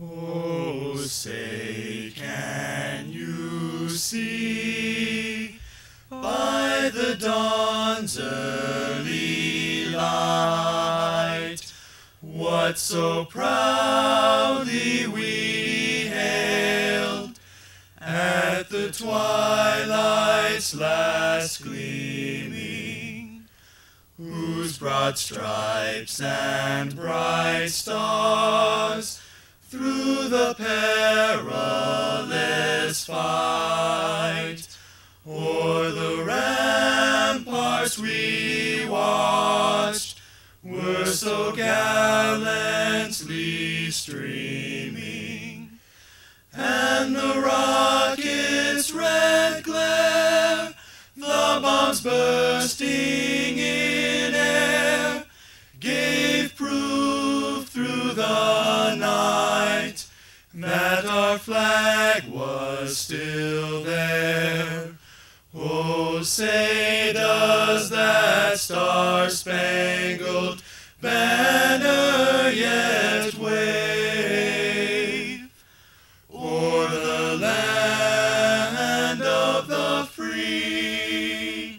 Oh, say, can you see by the dawn's early light what so proudly we hailed at the twilight's last gleaming, whose broad stripes and bright stars through the perilous fight o'er the ramparts we watched were so gallantly streaming, and the rocket's red glare, the bombs bursting in air, gave proof through the night that our flag was still there. Oh, say, does that star-spangled banner yet wave o'er the land of the free?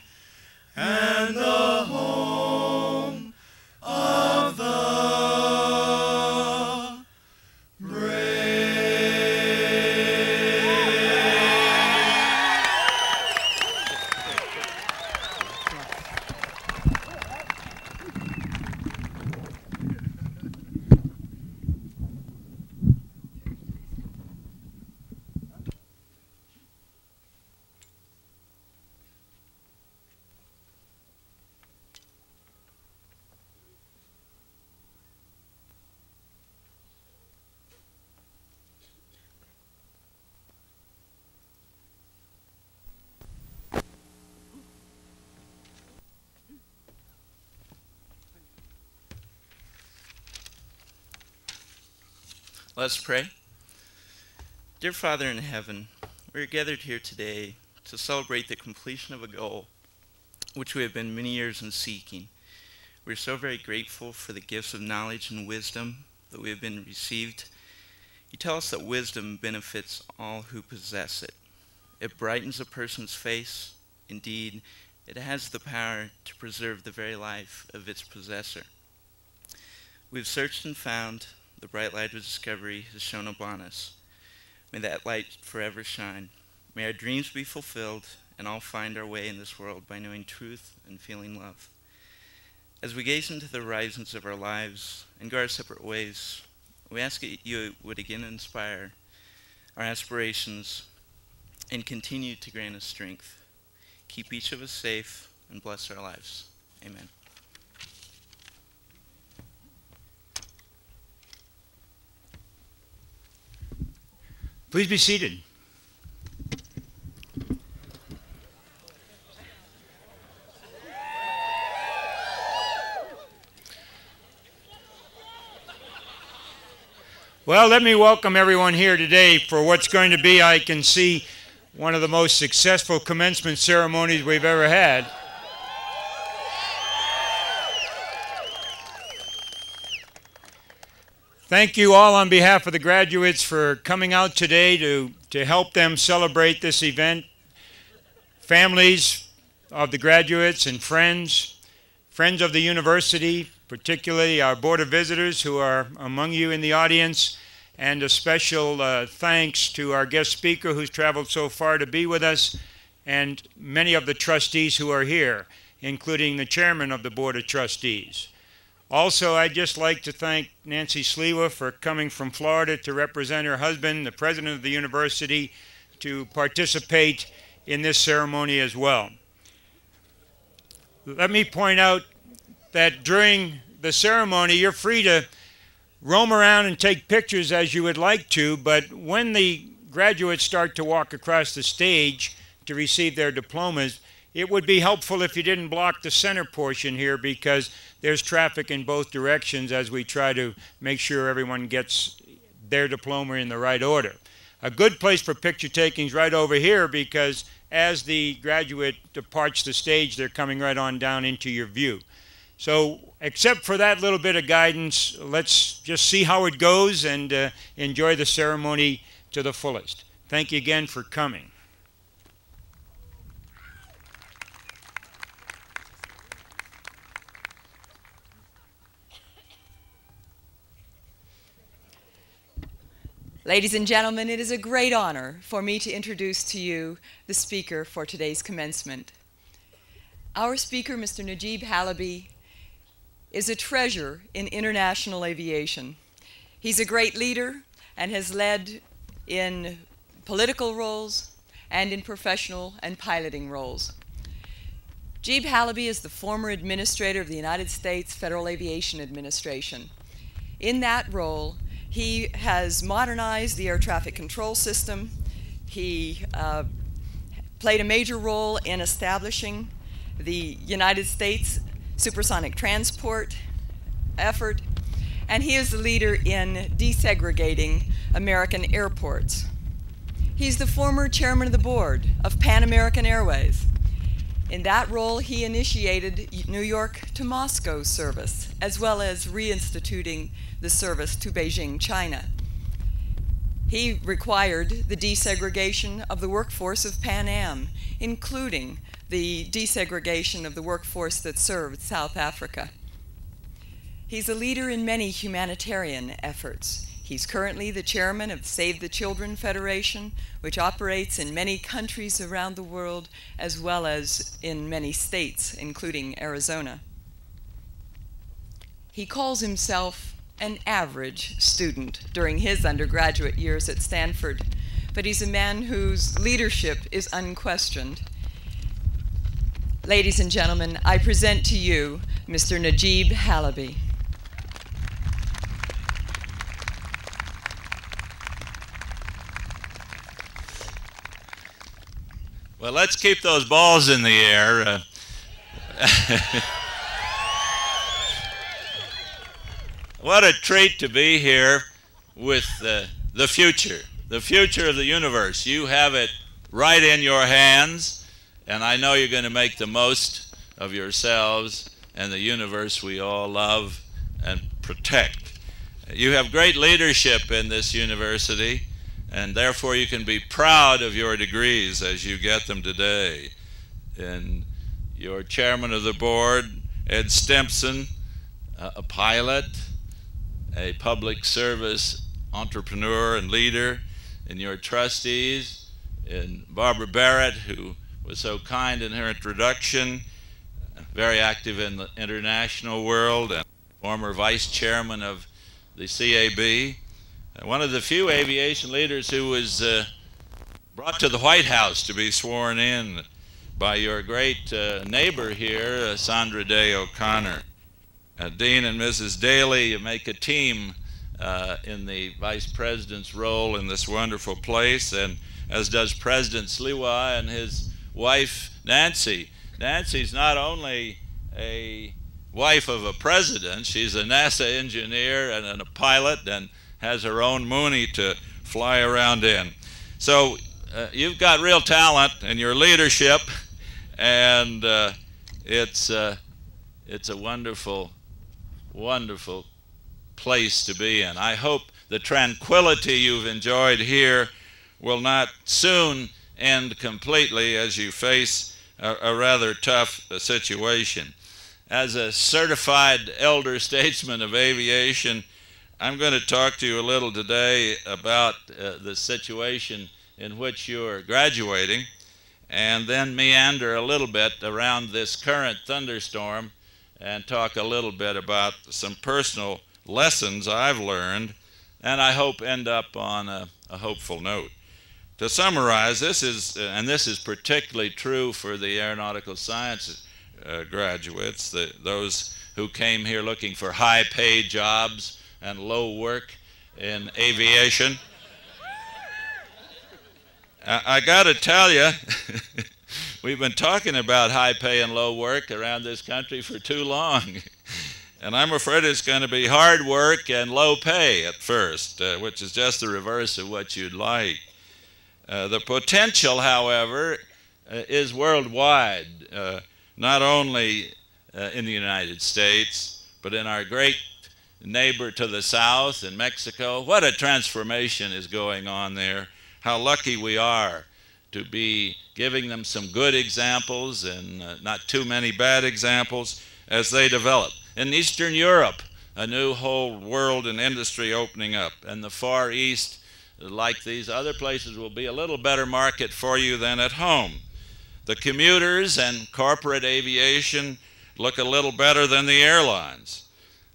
Let's pray. Dear Father in heaven, we are gathered here today to celebrate the completion of a goal which we have been many years in seeking. We are so very grateful for the gifts of knowledge and wisdom that we have been received. You tell us that wisdom benefits all who possess it. It brightens a person's face. Indeed, it has the power to preserve the very life of its possessor. We've searched and found. The bright light of discovery has shone upon us. May that light forever shine. May our dreams be fulfilled and all find our way in this world by knowing truth and feeling love. As we gaze into the horizons of our lives and go our separate ways, we ask that you would again inspire our aspirations and continue to grant us strength. Keep each of us safe and bless our lives. Amen. Please be seated. Well, let me welcome everyone here today for what's going to be, I can see, one of the most successful commencement ceremonies we've ever had. Thank you all on behalf of the graduates for coming out today to help them celebrate this event. Families of the graduates and friends of the university, particularly our Board of Visitors who are among you in the audience, and a special thanks to our guest speaker who's traveled so far to be with us, and many of the trustees who are here, including the chairman of the Board of Trustees. Also, I'd just like to thank Nancy Sliwa for coming from Florida to represent her husband, the president of the university, to participate in this ceremony as well. Let me point out that during the ceremony, you're free to roam around and take pictures as you would like to, but when the graduates start to walk across the stage to receive their diplomas, it would be helpful if you didn't block the center portion here, because there's traffic in both directions as we try to make sure everyone gets their diploma in the right order. A good place for picture taking is right over here, because as the graduate departs the stage, they're coming right on down into your view. So except for that little bit of guidance, let's just see how it goes and enjoy the ceremony to the fullest. Thank you again for coming. Ladies and gentlemen, it is a great honor for me to introduce to you the speaker for today's commencement. Our speaker, Mr. Najib Halaby, is a treasure in international aviation. He's a great leader and has led in political roles and in professional and piloting roles. Najib Halaby is the former administrator of the United States Federal Aviation Administration. In that role, he has modernized the air traffic control system. He played a major role in establishing the United States supersonic transport effort, and he is the leader in desegregating American airports. He's the former chairman of the board of Pan American Airways. In that role, he initiated New York to Moscow service, as well as reinstituting the service to Beijing, China. He required the desegregation of the workforce of Pan Am, including the desegregation of the workforce that served South Africa. He's a leader in many humanitarian efforts. He's currently the chairman of Save the Children Federation, which operates in many countries around the world, as well as in many states, including Arizona. He calls himself an average student during his undergraduate years at Stanford, but he's a man whose leadership is unquestioned. Ladies and gentlemen, I present to you Mr. Najib Halaby. Well, let's keep those balls in the air. What a treat to be here with the future of the universe. You have it right in your hands, and I know you're going to make the most of yourselves and the universe we all love and protect. You have great leadership in this university, and therefore you can be proud of your degrees as you get them today. And your chairman of the board, Ed Stempson, a pilot, a public service entrepreneur and leader, and your trustees, and Barbara Barrett, who was so kind in her introduction, very active in the international world, and former vice chairman of the CAB, one of the few aviation leaders who was brought to the White House to be sworn in by your great neighbor here, Sandra Day O'Connor. Dean and Mrs. Daly, you make a team in the Vice President's role in this wonderful place, and as does President Sliwa and his wife, Nancy. Nancy's not only a wife of a president, she's a NASA engineer and a pilot and has her own Mooney to fly around in. So you've got real talent in your leadership, and it's a wonderful, wonderful place to be in. I hope the tranquility you've enjoyed here will not soon end completely as you face a rather tough situation. As a certified elder statesman of aviation, I'm going to talk to you a little today about the situation in which you're graduating, and then meander a little bit around this current thunderstorm and talk a little bit about some personal lessons I've learned, and I hope end up on a hopeful note. To summarize, this is particularly true for the aeronautical sciences graduates, those who came here looking for high-paid jobs and low work in aviation. I got to tell you, we've been talking about high pay and low work around this country for too long. And I'm afraid it's going to be hard work and low pay at first, which is just the reverse of what you'd like. The potential, however, is worldwide, not only in the United States, but in our great neighbor to the south in Mexico. What a transformation is going on there. How lucky we are to be giving them some good examples and not too many bad examples as they develop. In Eastern Europe, a new whole world and industry opening up. And the Far East, like these other places, will be a little better market for you than at home. The commuters and corporate aviation look a little better than the airlines.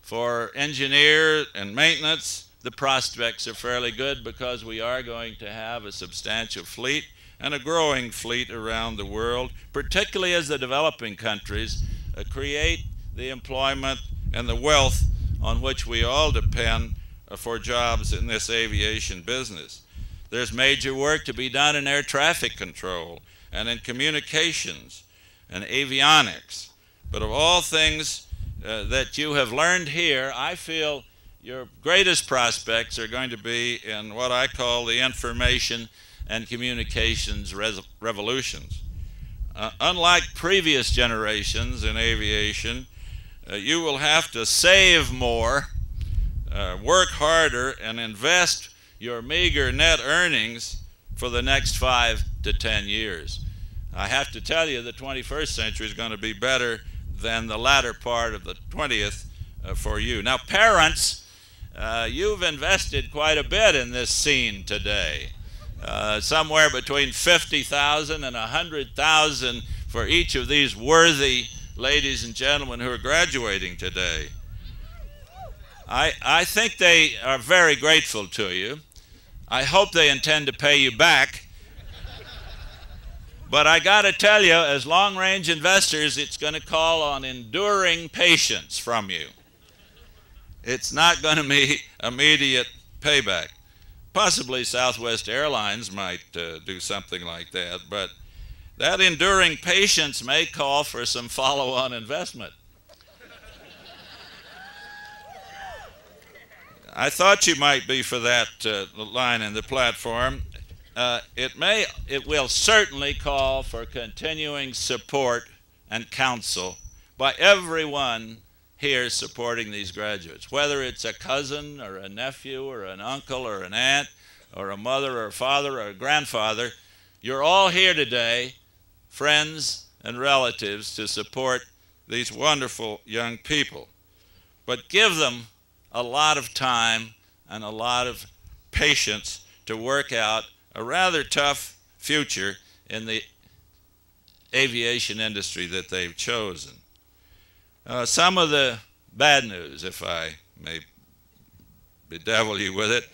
For engineer and maintenance, the prospects are fairly good because we are going to have a substantial fleet and a growing fleet around the world, particularly as the developing countries create the employment and the wealth on which we all depend for jobs in this aviation business. There's major work to be done in air traffic control and in communications and avionics. But of all things that you have learned here, I feel your greatest prospects are going to be in what I call the information and communications revolutions. Unlike previous generations in aviation, you will have to save more, work harder, and invest your meager net earnings for the next 5 to 10 years. I have to tell you the 21st century is going to be better than the latter part of the 20th for you. Now, parents, you've invested quite a bit in this scene today. Somewhere between $50,000 and $100,000 for each of these worthy ladies and gentlemen who are graduating today. I think they are very grateful to you. I hope they intend to pay you back. But I got to tell you, as long-range investors, it's going to call on enduring patience from you. It's not going to be immediate payback. Possibly Southwest Airlines might do something like that, but that enduring patience may call for some follow-on investment. I thought you might be for that line in the platform. It will certainly call for continuing support and counsel by everyone here supporting these graduates, whether it's a cousin or a nephew or an uncle or an aunt or a mother or a father or a grandfather. You're all here today, friends and relatives, to support these wonderful young people. But give them a lot of time and a lot of patience to work out a rather tough future in the aviation industry that they've chosen. Some of the bad news, if I may bedevil you with it.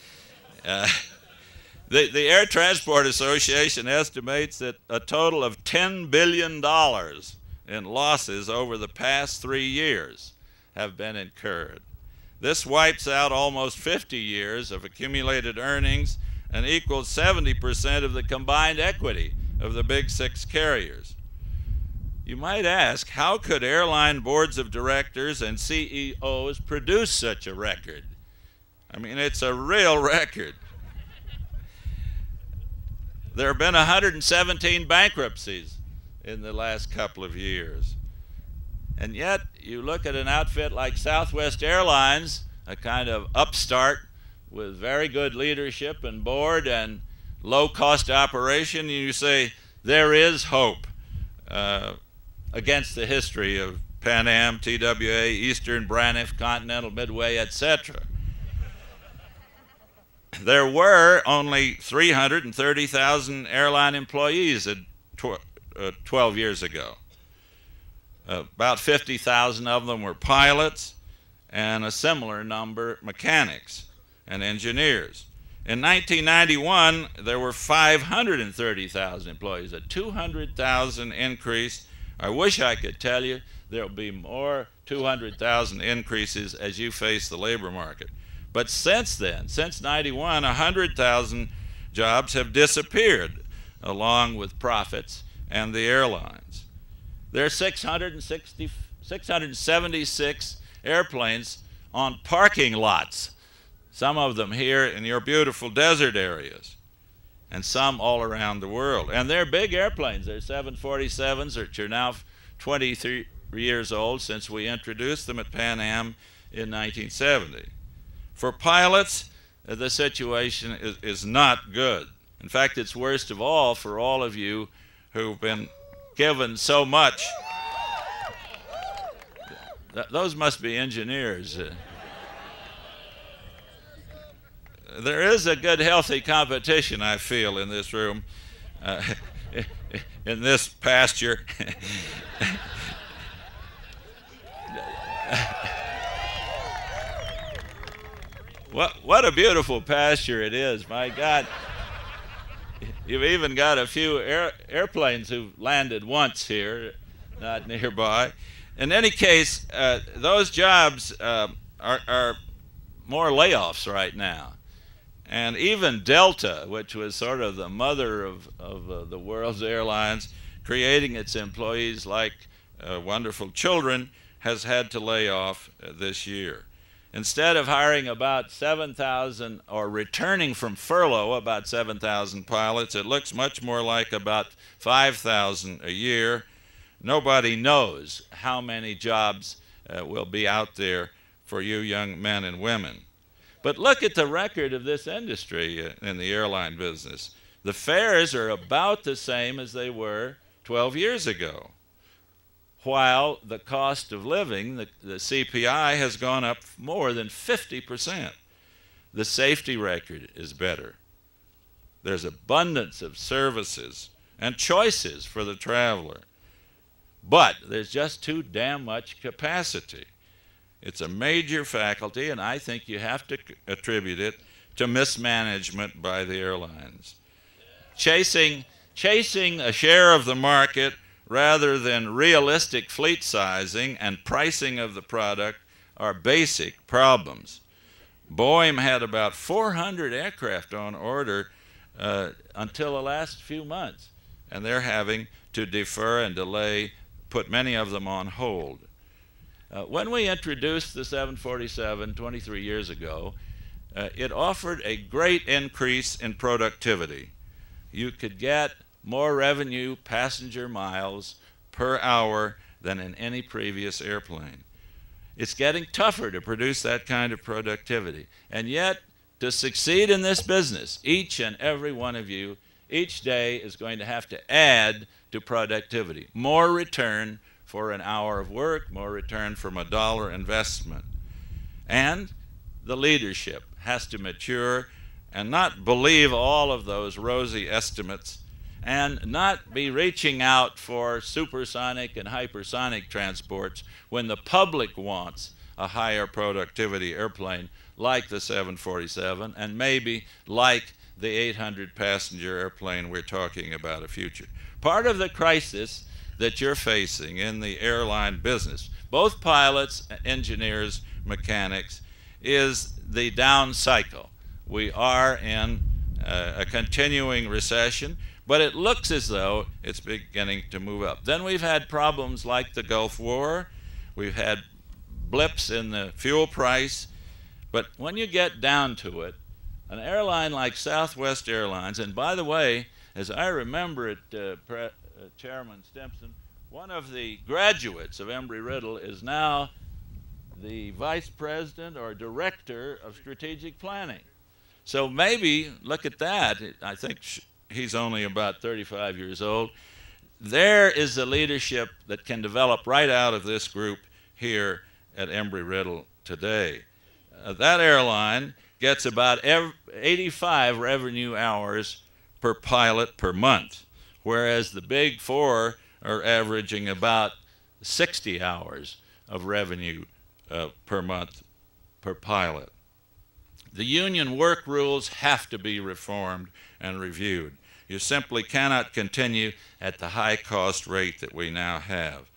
The Air Transport Association estimates that a total of $10 billion in losses over the past 3 years have been incurred. This wipes out almost 50 years of accumulated earnings and equals 70% of the combined equity of the big 6 carriers. You might ask, how could airline boards of directors and CEOs produce such a record? I mean, it's a real record. There have been 117 bankruptcies in the last couple of years. And yet, you look at an outfit like Southwest Airlines, a kind of upstart with very good leadership and board and low-cost operation, and you say, there is hope against the history of Pan Am, TWA, Eastern, Braniff, Continental, Midway, etc. There were only 330,000 airline employees 12 years ago. About 50,000 of them were pilots, and a similar number mechanics and engineers. In 1991, there were 530,000 employees, a 200,000 increase. I wish I could tell you there'll be more 200,000 increases as you face the labor market. But since then, since 91, 100,000 jobs have disappeared along with profits and the airlines. There are 676 airplanes on parking lots, some of them here in your beautiful desert areas, and some all around the world. And they're big airplanes. They're 747s, which are now 23 years old since we introduced them at Pan Am in 1970. For pilots, the situation is not good. In fact, it's worst of all for all of you who've been given so much. Those must be engineers. There is a good, healthy competition, I feel, in this room, in this pasture. What a beautiful pasture it is, my God. You've even got a few airplanes who've landed once here, not nearby. In any case, those jobs are more layoffs right now. And even Delta, which was sort of the mother of the world's airlines, creating its employees like wonderful children, has had to lay off this year. Instead of hiring about 7,000, or returning from furlough about 7,000 pilots, it looks much more like about 5,000 a year. Nobody knows how many jobs will be out there for you young men and women. But look at the record of this industry in the airline business. The fares are about the same as they were 12 years ago, while the cost of living, the CPI, has gone up more than 50%. The safety record is better. There's abundance of services and choices for the traveler. But there's just too damn much capacity. It's a major faculty, and I think you have to attribute it to mismanagement by the airlines. Chasing a share of the market rather than realistic fleet sizing and pricing of the product are basic problems. Boeing had about 400 aircraft on order until the last few months, and they're having to defer and delay, put many of them on hold. When we introduced the 747 23 years ago, it offered a great increase in productivity. You could get more revenue passenger miles per hour than in any previous airplane. It's getting tougher to produce that kind of productivity. And yet, to succeed in this business, each and every one of you, each day is going to have to add to productivity. More return for an hour of work, more return from a dollar investment. And the leadership has to mature and not believe all of those rosy estimates and not be reaching out for supersonic and hypersonic transports when the public wants a higher productivity airplane like the 747 and maybe like the 800 passenger airplane we're talking about a future. Part of the crisis that you're facing in the airline business, both pilots, engineers, mechanics, is the down cycle. We are in a continuing recession, but it looks as though it's beginning to move up. Then we've had problems like the Gulf War. We've had blips in the fuel price. But when you get down to it, an airline like Southwest Airlines, and by the way, as I remember it, Chairman Stimson, one of the graduates of Embry-Riddle is now the Vice President or Director of Strategic Planning. So maybe, look at that, I think he's only about 35 years old. There is the leadership that can develop right out of this group here at Embry-Riddle today. That airline gets about 85 revenue hours per pilot per month, whereas the Big Four are averaging about 60 hours of revenue per month per pilot. The union work rules have to be reformed and reviewed. You simply cannot continue at the high cost rate that we now have.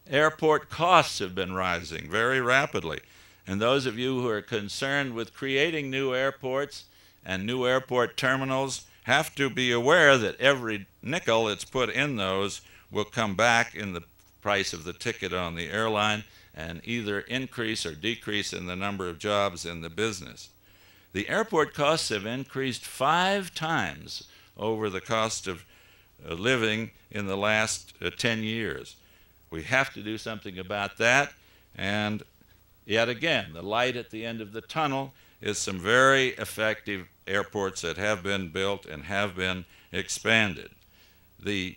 Airport costs have been rising very rapidly. And those of you who are concerned with creating new airports and new airport terminals have to be aware that every nickel that's put in those will come back in the price of the ticket on the airline and either increase or decrease in the number of jobs in the business. The airport costs have increased 5 times over the cost of living in the last 10 years. We have to do something about that, and yet again, the light at the end of the tunnel is some very effective airports that have been built and have been expanded. The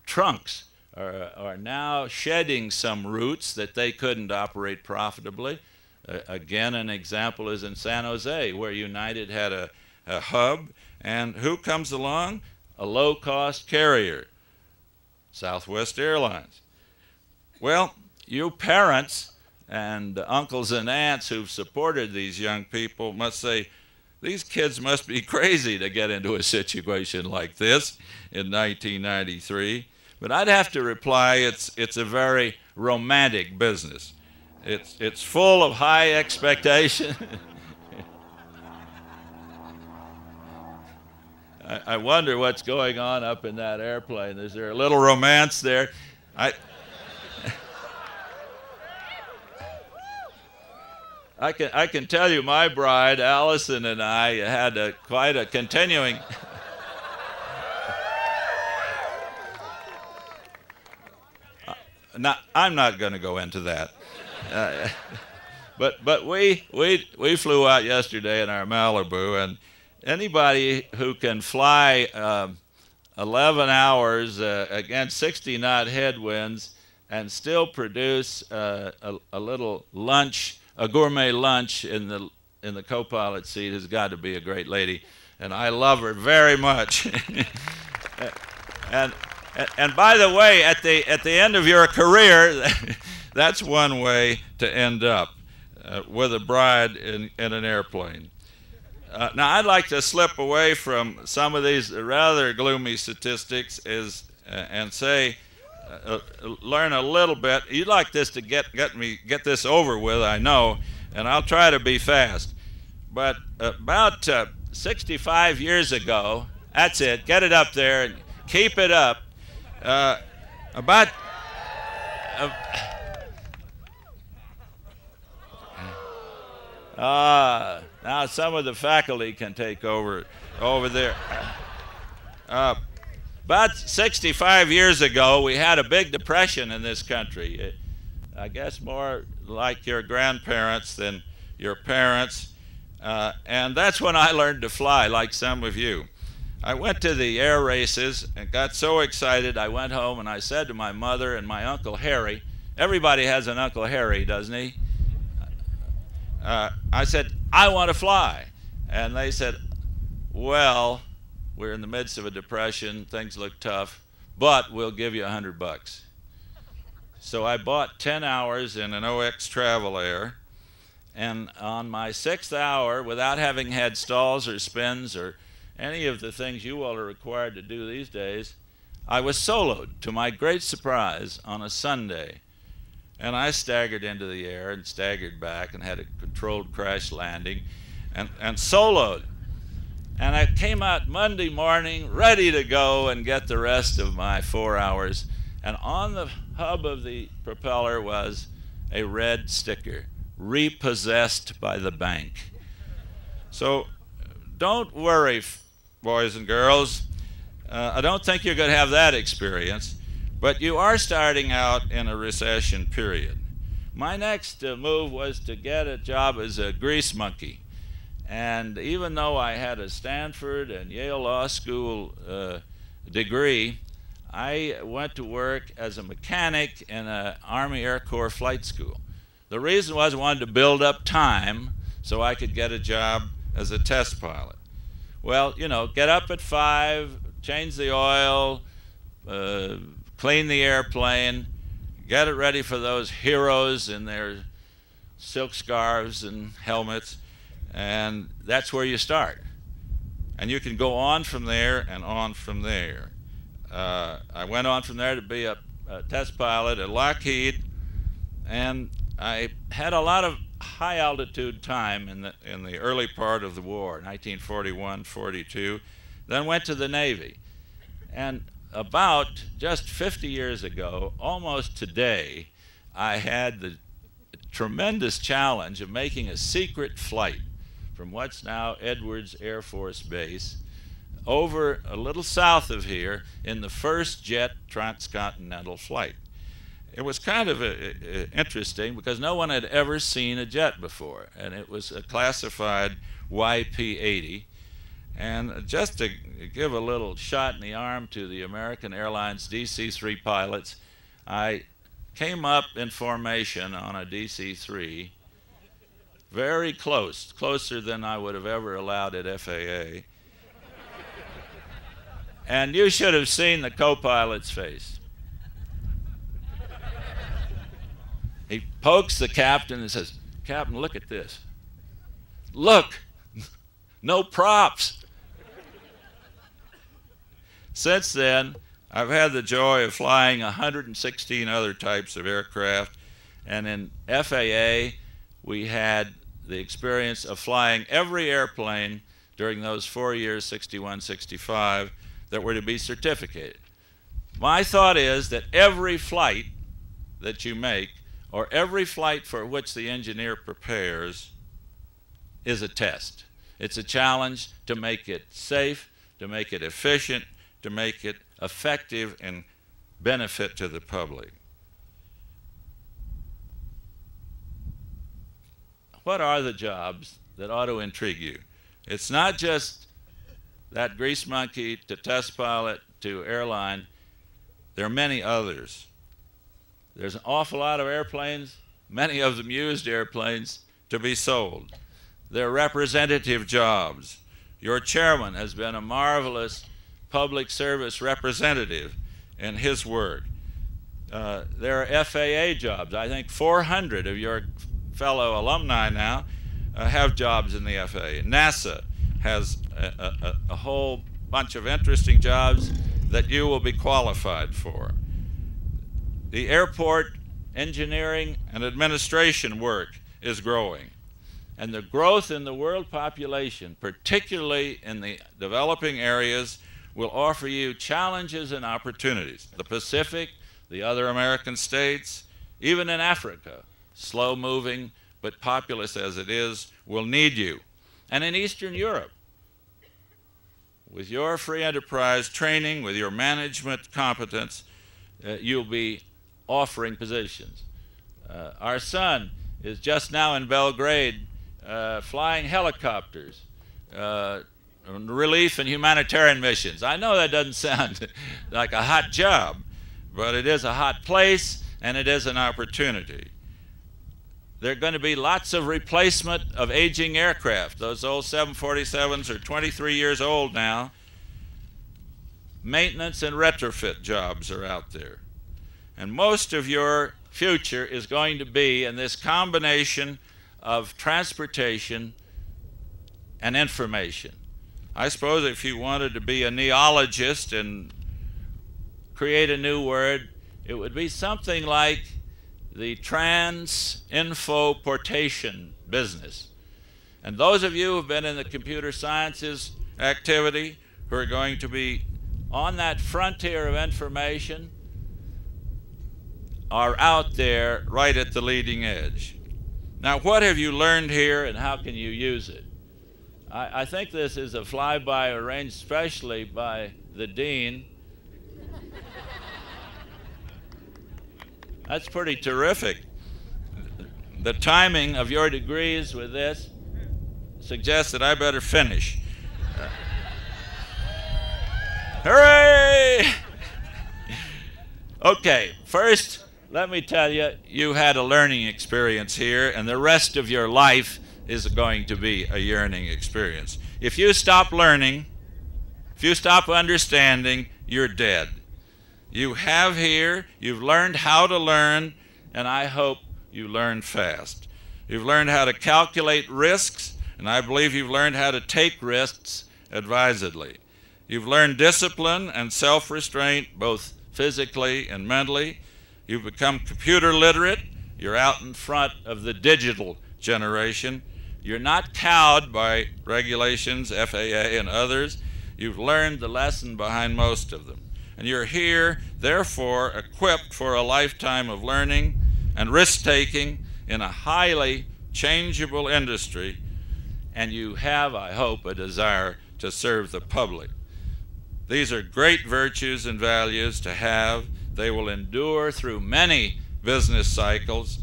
trunks are now shedding some routes that they couldn't operate profitably. Again, an example is in San Jose, where United had a hub, and who comes along? A low-cost carrier, Southwest Airlines. Well, you parents and uncles and aunts who've supported these young people must say, these kids must be crazy to get into a situation like this in 1993. But I'd have to reply, it's a very romantic business. It's full of high expectation. I wonder what's going on up in that airplane. Is there a little romance there? I can tell you, my bride, Allison, and I had quite a continuing. I'm not going to go into that. But we flew out yesterday in our Malibu, and anybody who can fly 11 hours against 60-knot headwinds and still produce a little lunch, a gourmet lunch in the co-pilot seat has got to be a great lady, and I love her very much. And by the way, at the end of your career, that's one way to end up with a bride in an airplane. Now, I'd like to slip away from some of these rather gloomy statistics and say, learn a little bit. You'd like this to get this over with, I know, and I'll try to be fast. But about 65 years ago, that's it, get it up there and keep it up. About Now some of the faculty can take over there. About 65 years ago, we had a big depression in this country. I guess more like your grandparents than your parents. And that's when I learned to fly, like some of you. I went to the air races and got so excited I went home and I said to my mother and my Uncle Harry, everybody has an Uncle Harry, doesn't he? I said, I want to fly. And they said, well, we're in the midst of a depression, things look tough, but we'll give you $100. So I bought 10 hours in an OX Travel Air, and on my 6th hour, without having had stalls or spins or any of the things you all are required to do these days, I was soloed, to my great surprise, on a Sunday. And I staggered into the air and staggered back and had a controlled crash landing and soloed. And I came out Monday morning ready to go and get the rest of my 4 hours. And on the hub of the propeller was a red sticker, repossessed by the bank. So don't worry, boys and girls. I don't think you're going to have that experience, but you are starting out in a recession period. My next move was to get a job as a grease monkey. And even though I had a Stanford and Yale Law School degree, I went to work as a mechanic in an Army Air Corps flight school. The reason was I wanted to build up time so I could get a job as a test pilot. Well, you know, get up at 5, change the oil, clean the airplane, get it ready for those heroes in their silk scarves and helmets, and that's where you start. And you can go on from there and on from there. I went on from there to be a test pilot at Lockheed, and I had a lot of high altitude time in the early part of the war, 1941-42, then went to the Navy. And about just 50 years ago, almost today, I had the tremendous challenge of making a secret flight from what's now Edwards Air Force Base over a little south of here in the first jet transcontinental flight. It was kind of interesting because no one had ever seen a jet before, and it was a classified YP-80. And just to give a little shot in the arm to the American Airlines DC-3 pilots, I came up in formation on a DC-3, very close, closer than I would have ever allowed at FAA. And you should have seen the co-pilot's face. He pokes the captain and says, "Captain, look at this. Look, no props." Since then, I've had the joy of flying 116 other types of aircraft, and in FAA, we had the experience of flying every airplane during those 4 years, 61, 65, that were to be certificated. My thought is that every flight that you make, or every flight for which the engineer prepares, is a test. It's a challenge to make it safe, to make it efficient, to make it effective and benefit to the public. What are the jobs that ought to intrigue you? It's not just that grease monkey to test pilot to airline. There are many others. There's an awful lot of airplanes, many of them used airplanes, to be sold. They're representative jobs. Your chairman has been a marvelous public service representative in his work. There are FAA jobs. I think 400 of your fellow alumni now have jobs in the FAA. NASA has a whole bunch of interesting jobs that you will be qualified for. The airport engineering and administration work is growing. And the growth in the world population, particularly in the developing areas, will offer you challenges and opportunities. The Pacific, the other American states, even in Africa, slow moving but populous as it is, will need you. And in Eastern Europe, with your free enterprise training, with your management competence, you'll be offering positions. Our son is just now in Belgrade flying helicopters, relief and humanitarian missions. I know that doesn't sound like a hot job, but it is a hot place and it is an opportunity. There are going to be lots of replacement of aging aircraft. Those old 747s are 23 years old now. Maintenance and retrofit jobs are out there. And most of your future is going to be in this combination of transportation and information. I suppose if you wanted to be a neologist and create a new word, it would be something like the trans-infoportation business. And those of you who have been in the computer sciences activity, who are going to be on that frontier of information, are out there right at the leading edge. Now, what have you learned here and how can you use it? I think this is a flyby arranged specially by the dean. That's pretty terrific. The timing of your degrees with this suggests that I better finish. Hooray! Okay, first, let me tell you, you had a learning experience here, and the rest of your life is going to be a yearning experience. If you stop learning, if you stop understanding, you're dead. You have here, you've learned how to learn, and I hope you learn fast. You've learned how to calculate risks, and I believe you've learned how to take risks advisedly. You've learned discipline and self-restraint, both physically and mentally. You've become computer literate. You're out in front of the digital generation. You're not cowed by regulations, FAA and others. You've learned the lesson behind most of them. And you're here, therefore, equipped for a lifetime of learning and risk-taking in a highly changeable industry. And you have, I hope, a desire to serve the public. These are great virtues and values to have. They will endure through many business cycles.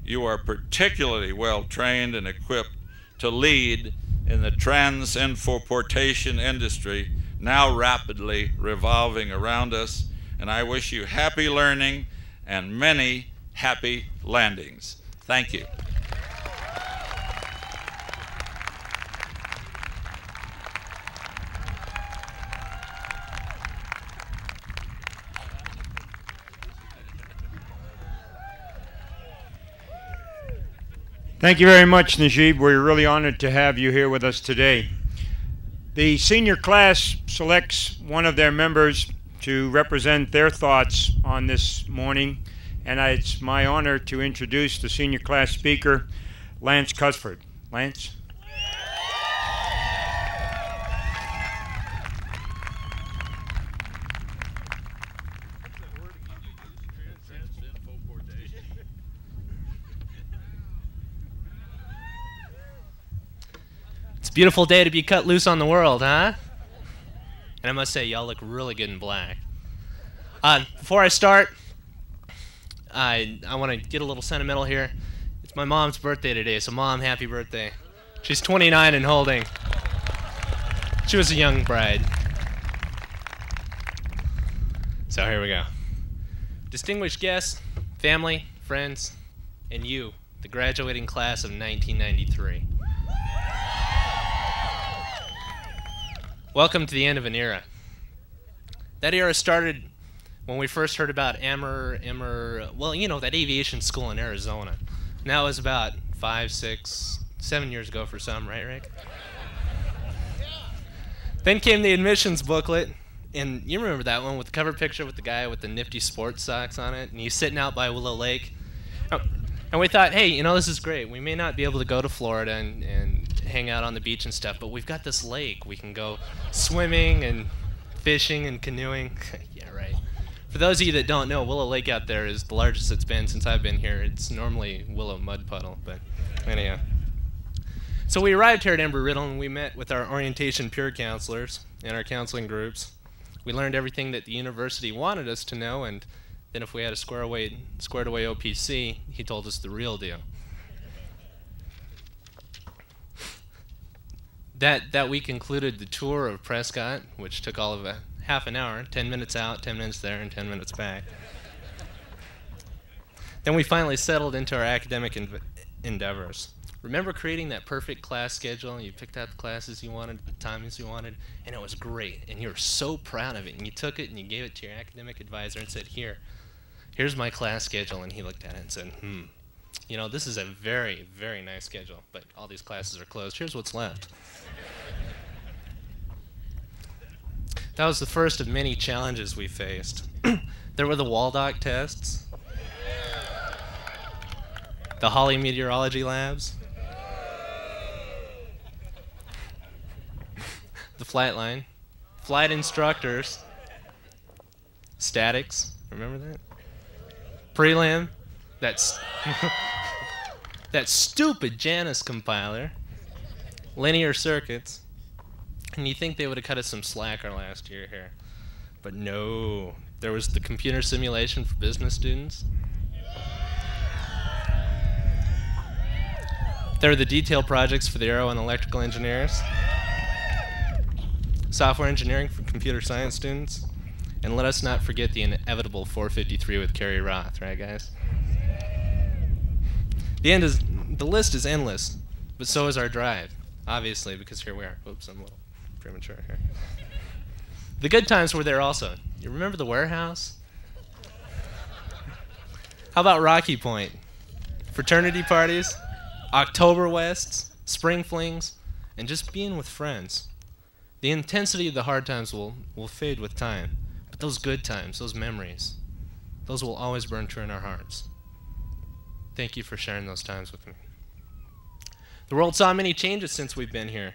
You are particularly well trained and equipped to lead in the trans-infoportation industry, now rapidly revolving around us. And I wish you happy learning and many happy landings. Thank you. Thank you very much, Najib. We're really honored to have you here with us today. The senior class selects one of their members to represent their thoughts on this morning, and it's my honor to introduce the senior class speaker, Lance Cusford. Lance? Beautiful day to be cut loose on the world, huh? And I must say, y'all look really good in black. Before I start, I want to get a little sentimental here. It's my mom's birthday today, so Mom, happy birthday. She's 29 and holding. She was a young bride. So here we go. Distinguished guests, family, friends, and you, the graduating class of 1993. Welcome to the end of an era. That era started when we first heard about well, you know, that aviation school in Arizona. Now it was about 5, 6, 7 years ago for some, right, Rick? Then came the admissions booklet, and you remember that one with the cover picture with the guy with the nifty sports socks on it, and he's sitting out by Willow Lake. And we thought, hey, you know, this is great. We may not be able to go to Florida and hang out on the beach and stuff, but we've got this lake. We can go swimming and fishing and canoeing. Yeah, right. For those of you that don't know, Willow Lake out there is the largest it's been since I've been here. It's normally Willow Mud Puddle, but anyhow. So we arrived here at Embry-Riddle and we met with our orientation peer counselors and our counseling groups. We learned everything that the university wanted us to know, and then if we had a squared away OPC, he told us the real deal. That week included the tour of Prescott, which took all of half an hour, 10 minutes out, 10 minutes there, and 10 minutes back. Then we finally settled into our academic endeavors. Remember creating that perfect class schedule? You picked out the classes you wanted, the timings you wanted, and it was great. And you were so proud of it. And you took it and you gave it to your academic advisor and said, here's my class schedule. And he looked at it and said, you know, this is a very, very nice schedule, but all these classes are closed. Here's what's left. That was the first of many challenges we faced. There were the Waldock tests, the Hawley meteorology labs, the flight line, flight instructors, statics, remember that? Prelim, that's that stupid Janus compiler, linear circuits, and you think they would have cut us some slack our last year here. But no, there was the computer simulation for business students. There were the detail projects for the aero and electrical engineers, software engineering for computer science students, and let us not forget the inevitable 453 with Carrie Roth, right guys? The list is endless, but so is our drive, obviously, because here we are. Oops, I'm a little premature here. The good times were there also. You remember the warehouse? How about Rocky Point? Fraternity parties, Oktoberfests, spring flings, and just being with friends. The intensity of the hard times will fade with time, but those good times, those memories, those will always burn true in our hearts. Thank you for sharing those times with me. The world saw many changes since we've been here.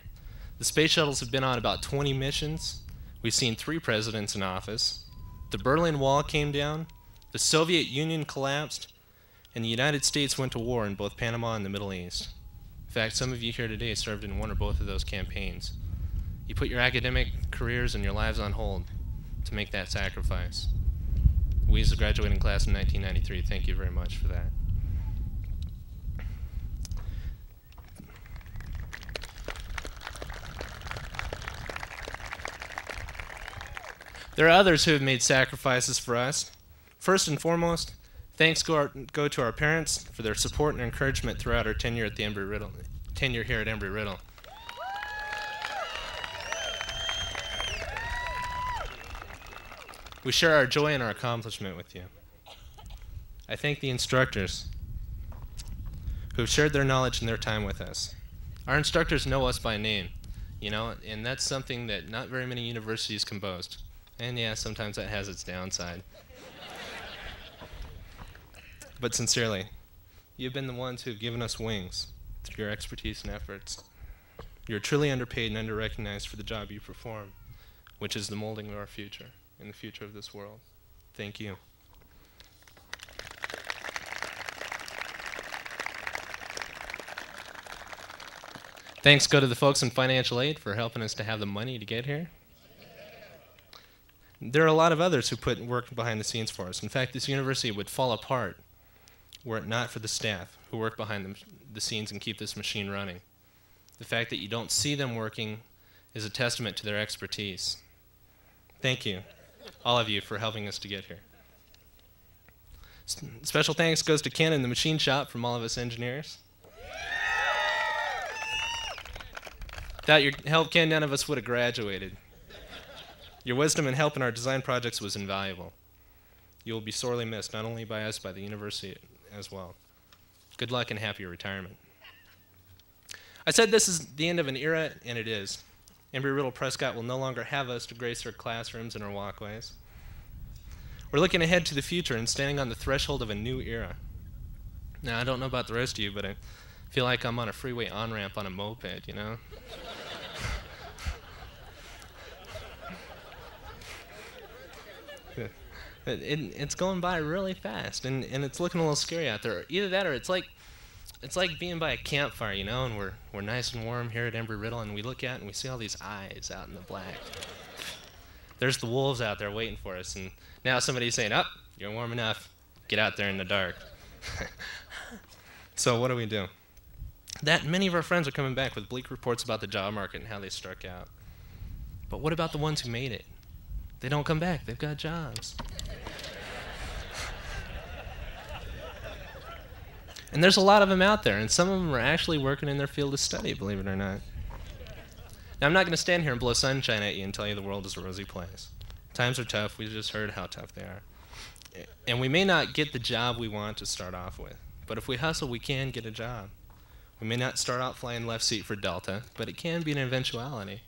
The space shuttles have been on about 20 missions. We've seen 3 presidents in office. The Berlin Wall came down. The Soviet Union collapsed. And the United States went to war in both Panama and the Middle East. In fact, some of you here today served in one or both of those campaigns. You put your academic careers and your lives on hold to make that sacrifice. We as a graduating class in 1993, thank you very much for that. There are others who have made sacrifices for us. First and foremost, thanks go to our parents for their support and encouragement throughout our tenure at the tenure here at Embry-Riddle. We share our joy and our accomplishment with you. I thank the instructors who have shared their knowledge and their time with us. Our instructors know us by name, you know, and that's something that not very many universities can boast. And yeah, sometimes that has its downside. But sincerely, you've been the ones who've given us wings through your expertise and efforts. You're truly underpaid and underrecognized for the job you perform, which is the molding of our future and the future of this world. Thank you. Thanks go to the folks in financial aid for helping us to have the money to get here. There are a lot of others who put work behind the scenes for us. In fact, this university would fall apart were it not for the staff who work behind the scenes and keep this machine running. The fact that you don't see them working is a testament to their expertise. Thank you, all of you, for helping us to get here. Special thanks goes to Ken and the machine shop from all of us engineers. Without your help, Ken, none of us would have graduated. Your wisdom and help in our design projects was invaluable. You will be sorely missed, not only by us, by the university as well. Good luck and happy retirement. I said this is the end of an era, and it is. Embry-Riddle Prescott will no longer have us to grace our classrooms and our walkways. We're looking ahead to the future and standing on the threshold of a new era. Now, I don't know about the rest of you, but I feel like I'm on a freeway on-ramp on a moped, you know? It's going by really fast, and it's looking a little scary out there. Either that or it's like It's like being by a campfire, you know, and we're nice and warm here at Embry-Riddle, and we look out and we see all these eyes out in the black. There's the wolves out there waiting for us, and now somebody's saying, "Oh, you're warm enough. Get out there in the dark." So what do we do? That many of our friends are coming back with bleak reports about the job market and how they struck out. But what about the ones who made it? They don't come back. They've got jobs. And there's a lot of them out there, and some of them are actually working in their field of study, believe it or not. Now, I'm not going to stand here and blow sunshine at you and tell you the world is a rosy place. Times are tough. We just heard how tough they are. And we may not get the job we want to start off with, but if we hustle, we can get a job. We may not start out flying left seat for Delta, but it can be an eventuality.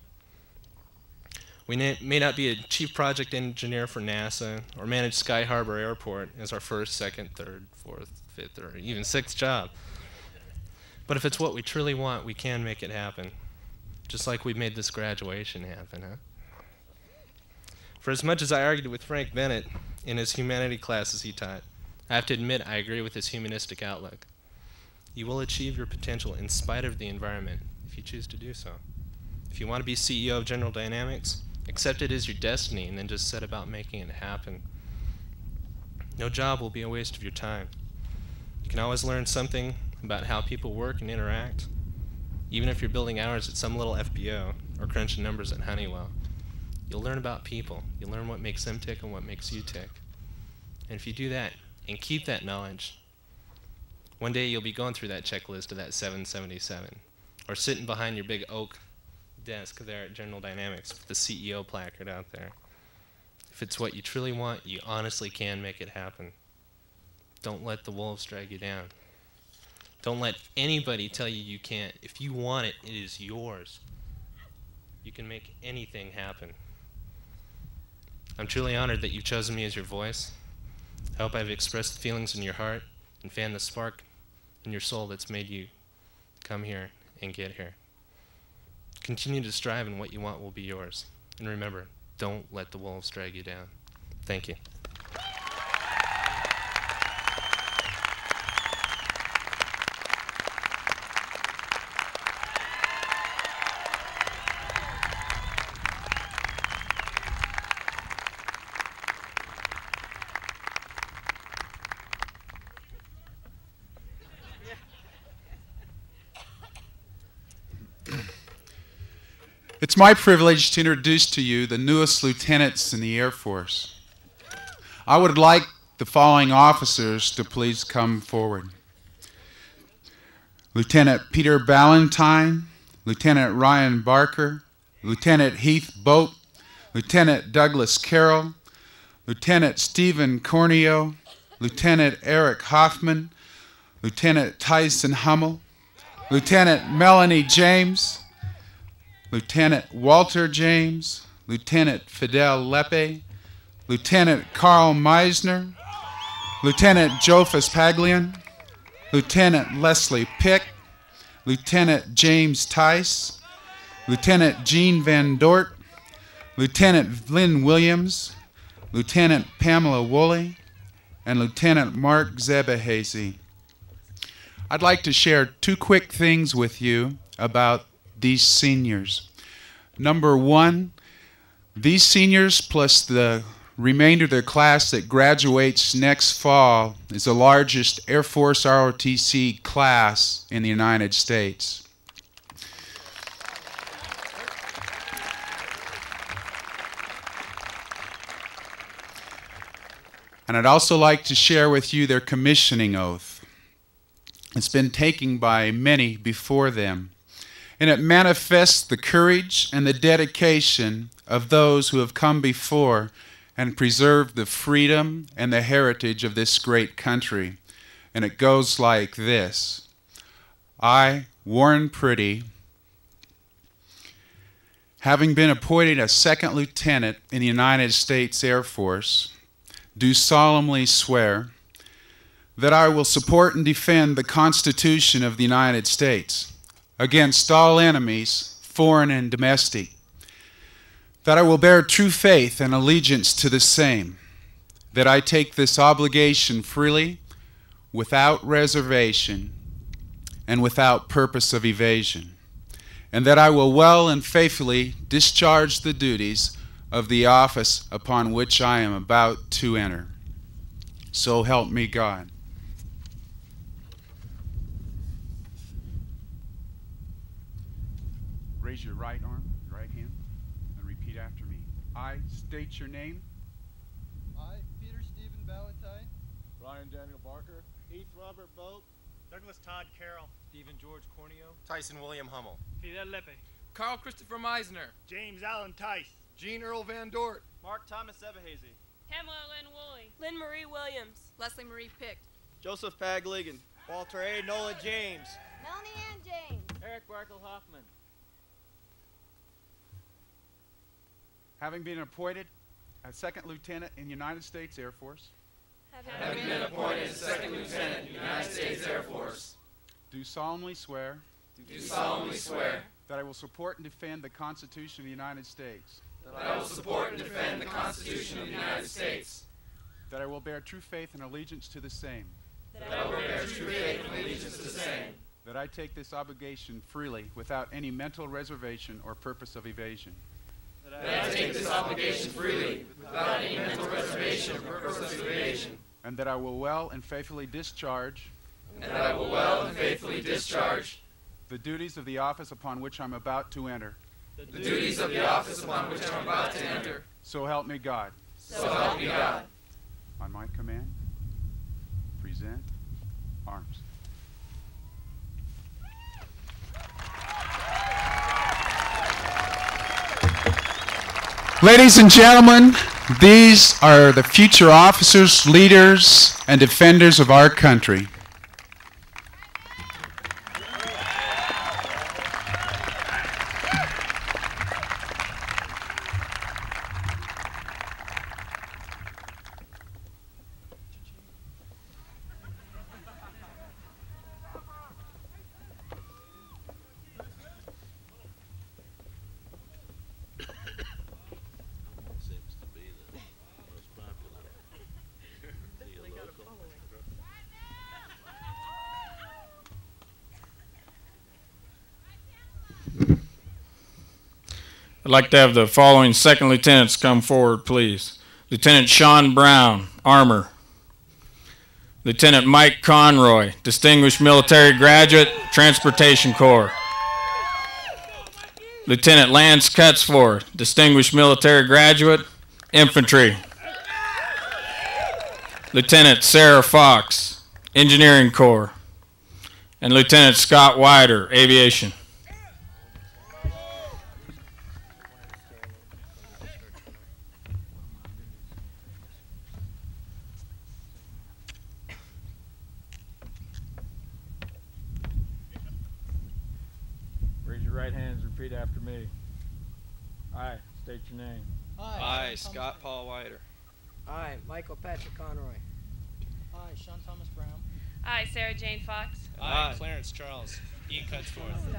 We may not be a chief project engineer for NASA or manage Sky Harbor Airport as our first, second, third, fourth, fifth, or even sixth job. But if it's what we truly want, we can make it happen. Just like we made this graduation happen, huh? For as much as I argued with Frank Bennett in his humanity classes he taught, I have to admit I agree with his humanistic outlook. You will achieve your potential in spite of the environment if you choose to do so. If you want to be CEO of General Dynamics, accept it as your destiny and then just set about making it happen. No job will be a waste of your time. You can always learn something about how people work and interact, even if you're building hours at some little FBO or crunching numbers at Honeywell. You'll learn about people. You'll learn what makes them tick and what makes you tick. And if you do that and keep that knowledge, one day you'll be going through that checklist of that 777 or sitting behind your big oak desk there at General Dynamics with the CEO placard out there. If it's what you truly want, you honestly can make it happen. Don't let the wolves drag you down. Don't let anybody tell you you can't. If you want it, it is yours. You can make anything happen. I'm truly honored that you've chosen me as your voice. I hope I've expressed the feelings in your heart and fanned the spark in your soul that's made you come here and get here. Continue to strive, and what you want will be yours. And remember, don't let the wolves drag you down. Thank you. It's my privilege to introduce to you the newest lieutenants in the Air Force. I would like the following officers to please come forward. Lieutenant Peter Ballantyne, Lieutenant Ryan Barker, Lieutenant Heath Boat, Lieutenant Douglas Carroll, Lieutenant Stephen Corneo, Lieutenant Eric Hoffman, Lieutenant Tyson Hummel, Lieutenant Melanie James, Lieutenant Walter James, Lieutenant Fidel Lepe, Lieutenant Carl Meisner, Lieutenant Jofus Paglian, Lieutenant Leslie Pick, Lieutenant James Tice, Lieutenant Jean Van Dort, Lieutenant Lynn Williams, Lieutenant Pamela Woolley, and Lieutenant Mark Zebehazy. I'd like to share two quick things with you about these seniors. Number one, these seniors plus the remainder of their class that graduates next fall is the largest Air Force ROTC class in the United States. And I'd also like to share with you their commissioning oath. It's been taken by many before them, and it manifests the courage and the dedication of those who have come before and preserved the freedom and the heritage of this great country. And it goes like this. I, Warren Priddy, having been appointed a second lieutenant in the United States Air Force, do solemnly swear that I will support and defend the Constitution of the United States against all enemies, foreign and domestic, that I will bear true faith and allegiance to the same, that I take this obligation freely, without reservation and without purpose of evasion, and that I will well and faithfully discharge the duties of the office upon which I am about to enter. So help me God. Raise your right arm, right hand, and repeat after me. I state your name. I, Peter Stephen Valentine. Brian Daniel Barker. Heath Robert Boat. Douglas Todd Carroll. Stephen George Corneo. Tyson William Hummel. Fidel Lepe. Carl Christopher Meisner. James Allen Tice. Gene Earl Van Dort. Mark Thomas Evahazy. Pamela Lynn Woolley. Lynn Marie Williams. Leslie Marie Pict. Joseph Pagligan. Walter A. Nola James. Melanie Ann James. Eric Barkle Hoffman. Having been appointed as Second Lieutenant in United States Air Force, Having been appointed as Second Lieutenant in the United States Air Force, do solemnly swear do solemnly swear that I will support and defend the Constitution of the United States, that I will support and defend the Constitution of the United States, that I will bear true faith and allegiance to the same, that I will bear true faith and allegiance to the same, that I take this obligation freely without any mental reservation or purpose of evasion, that I take this obligation freely without any mental reservation or purpose of evasion, and that I will well and faithfully discharge and that I will well and faithfully discharge the duties of the office upon which I'm about to enter. the duties of the office upon which I'm about to enter. So help me God. So help me God. On my command, present arms. Ladies and gentlemen, these are the future officers, leaders, and defenders of our country. I'd like to have the following second lieutenants come forward, please. Lieutenant Sean Brown, Armor. Lieutenant Mike Conroy, Distinguished Military Graduate, Transportation Corps. Lieutenant Lance Cutsford, Distinguished Military Graduate, Infantry. Lieutenant Sarah Fox, Engineering Corps. And Lieutenant Scott Wider, Aviation. Right hands, repeat after me. I state your name. I, Scott Paul Wider. I, Michael Patrick Conroy. I, Sean Thomas Brown. I, Sarah Jane Fox. I, Clarence Charles E. Cutsforth.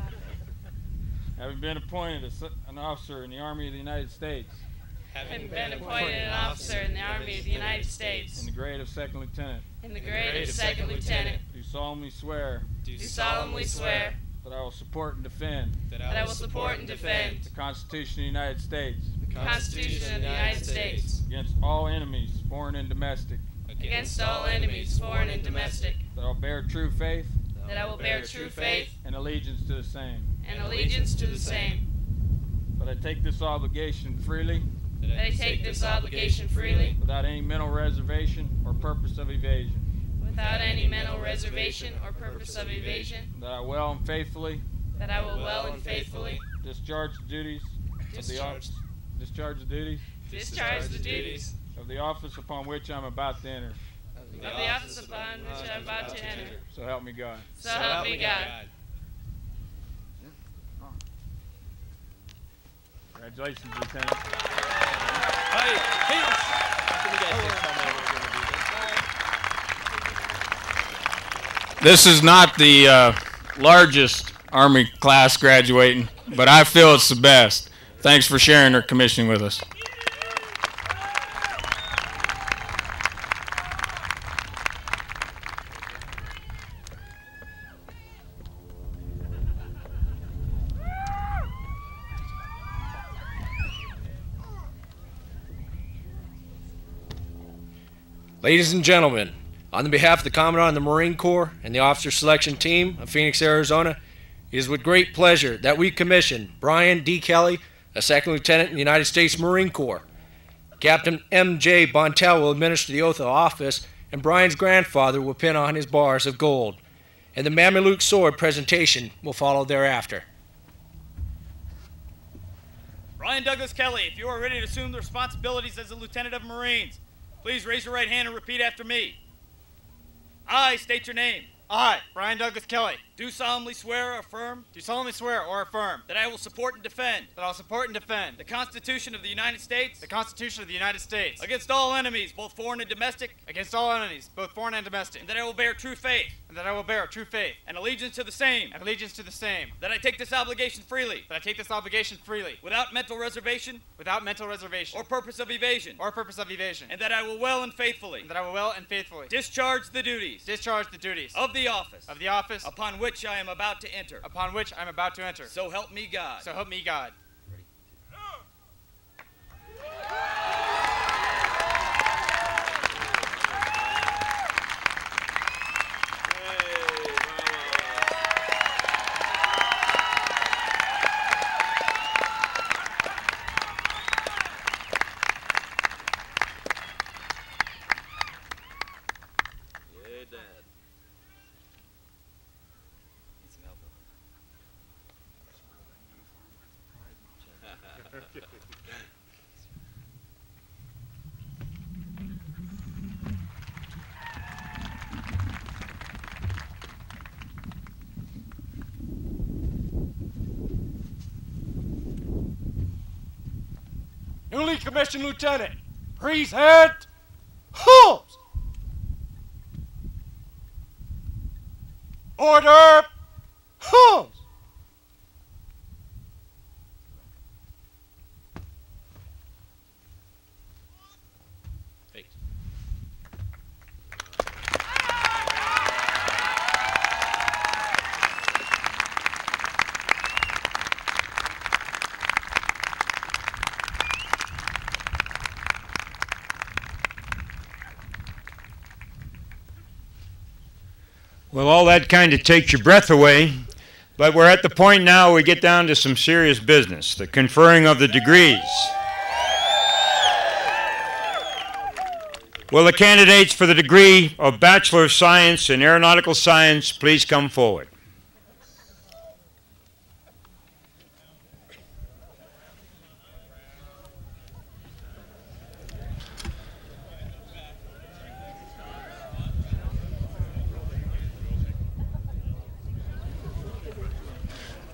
Having been appointed as an officer in the Army of the United States. Having been appointed an officer in the Army of the United States. In the grade of Second Lieutenant. In the grade of Second Lieutenant. Do solemnly swear. Do solemnly swear. That I will support and defend. That I will support and defend. The Constitution of the United States. The Constitution of the United States. Against all enemies, foreign and domestic. Against all enemies, foreign and domestic. That I will bear true faith. That I will bear true faith. And allegiance to the same. And allegiance to the same. That I take this obligation freely. That I take this obligation freely. Without any mental reservation or purpose of evasion. Without any mental reservation or purpose of evasion. That I will and faithfully. That I will well and faithfully. Discharge the duties of the office. Discharge the duties. Discharge the duties. Of the office upon which I'm about to enter. Of the office upon which I'm about to enter. So help me God. So help me God. Congratulations, Lieutenant. This is not the largest Army class graduating, but I feel it's the best. Thanks for sharing their commissioning with us. Ladies and gentlemen, on behalf of the Commandant of the Marine Corps and the Officer Selection Team of Phoenix, Arizona, it is with great pleasure that we commission Brian D. Kelly, a Second Lieutenant in the United States Marine Corps. Captain M.J. Bontel will administer the oath of office, and Brian's grandfather will pin on his bars of gold. And the Mameluke sword presentation will follow thereafter. Brian Douglas Kelly, if you are ready to assume the responsibilities as a Lieutenant of Marines, please raise your right hand and repeat after me. I state your name. I, Brian Douglas Kelly, Do solemnly swear or affirm do solemnly swear or affirm that I will support and defend that I will support and defend the Constitution of the United States the Constitution of the United States against all enemies, both foreign and domestic, against all enemies, both foreign and domestic, and that I will bear true faith and that I will bear true faith and allegiance to the same, and allegiance to the same, that I take this obligation freely, that I take this obligation freely, without mental reservation without mental reservation or purpose of evasion, or purpose of evasion, and that I will well and faithfully and that I will well and faithfully discharge the duties discharge the duties of the office upon which I am about to enter. I'm about to enter. So help me God. So help me God. Newly commissioned Lieutenant, Prescott Holmes. Order, Holmes. Well, all that kind of takes your breath away, but we're at the point now we get down to some serious business, the conferring of the degrees. Will the candidates for the degree of Bachelor of Science in Aeronautical Science please come forward?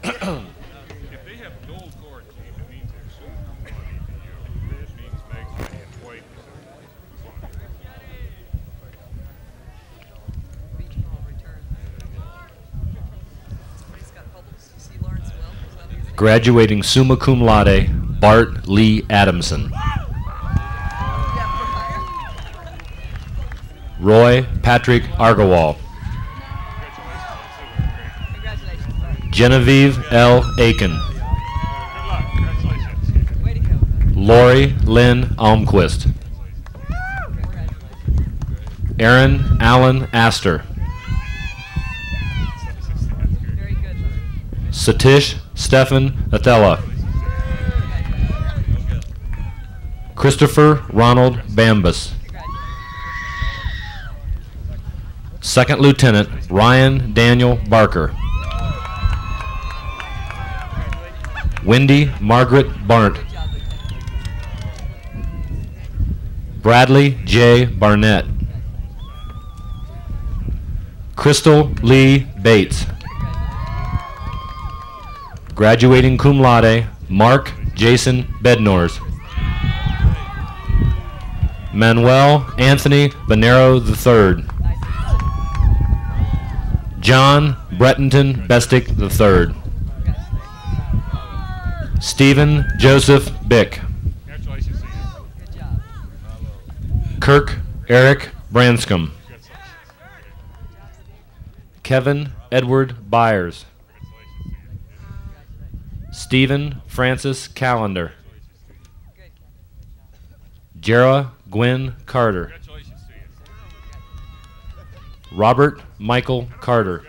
If they have gold core team, it means they're soon commodity to you. This means Meg's money and white. Graduating summa cum laude, Bart Lee Adamson. Roy Patrick Argawal. Genevieve L. Aiken. Lori Lynn Almquist. Aaron Allen Astor. Satish Stephan Athela. Christopher Ronald Bambus. Second Lieutenant Ryan Daniel Barker. Wendy Margaret Barnett. Bradley J. Barnett. Crystal Lee Bates. Graduating cum laude, Mark Jason Bednors. Manuel Anthony Bonero III. John Brettenton Bestick III. Stephen Joseph Bick. Kirk Eric Branscombe. Kevin Edward Byers. Stephen Francis Callender. Jera Gwen Carter. Robert Michael Carter.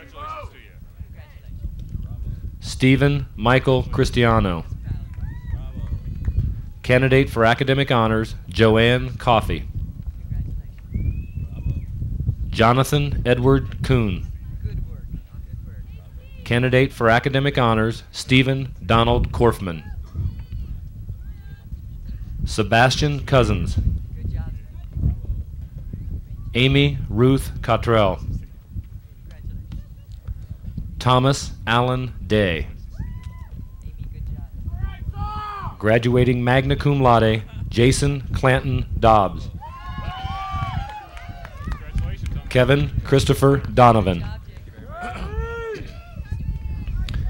Stephen Michael Cristiano. Candidate for Academic Honors, Joanne Coffey. Jonathan Edward Kuhn. Candidate for Academic Honors, Stephen Donald Korfman. Sebastian Cousins. Amy Ruth Cottrell. Thomas Allen Day. Graduating magna cum laude, Jason Clanton Dobbs. Kevin Christopher Donovan.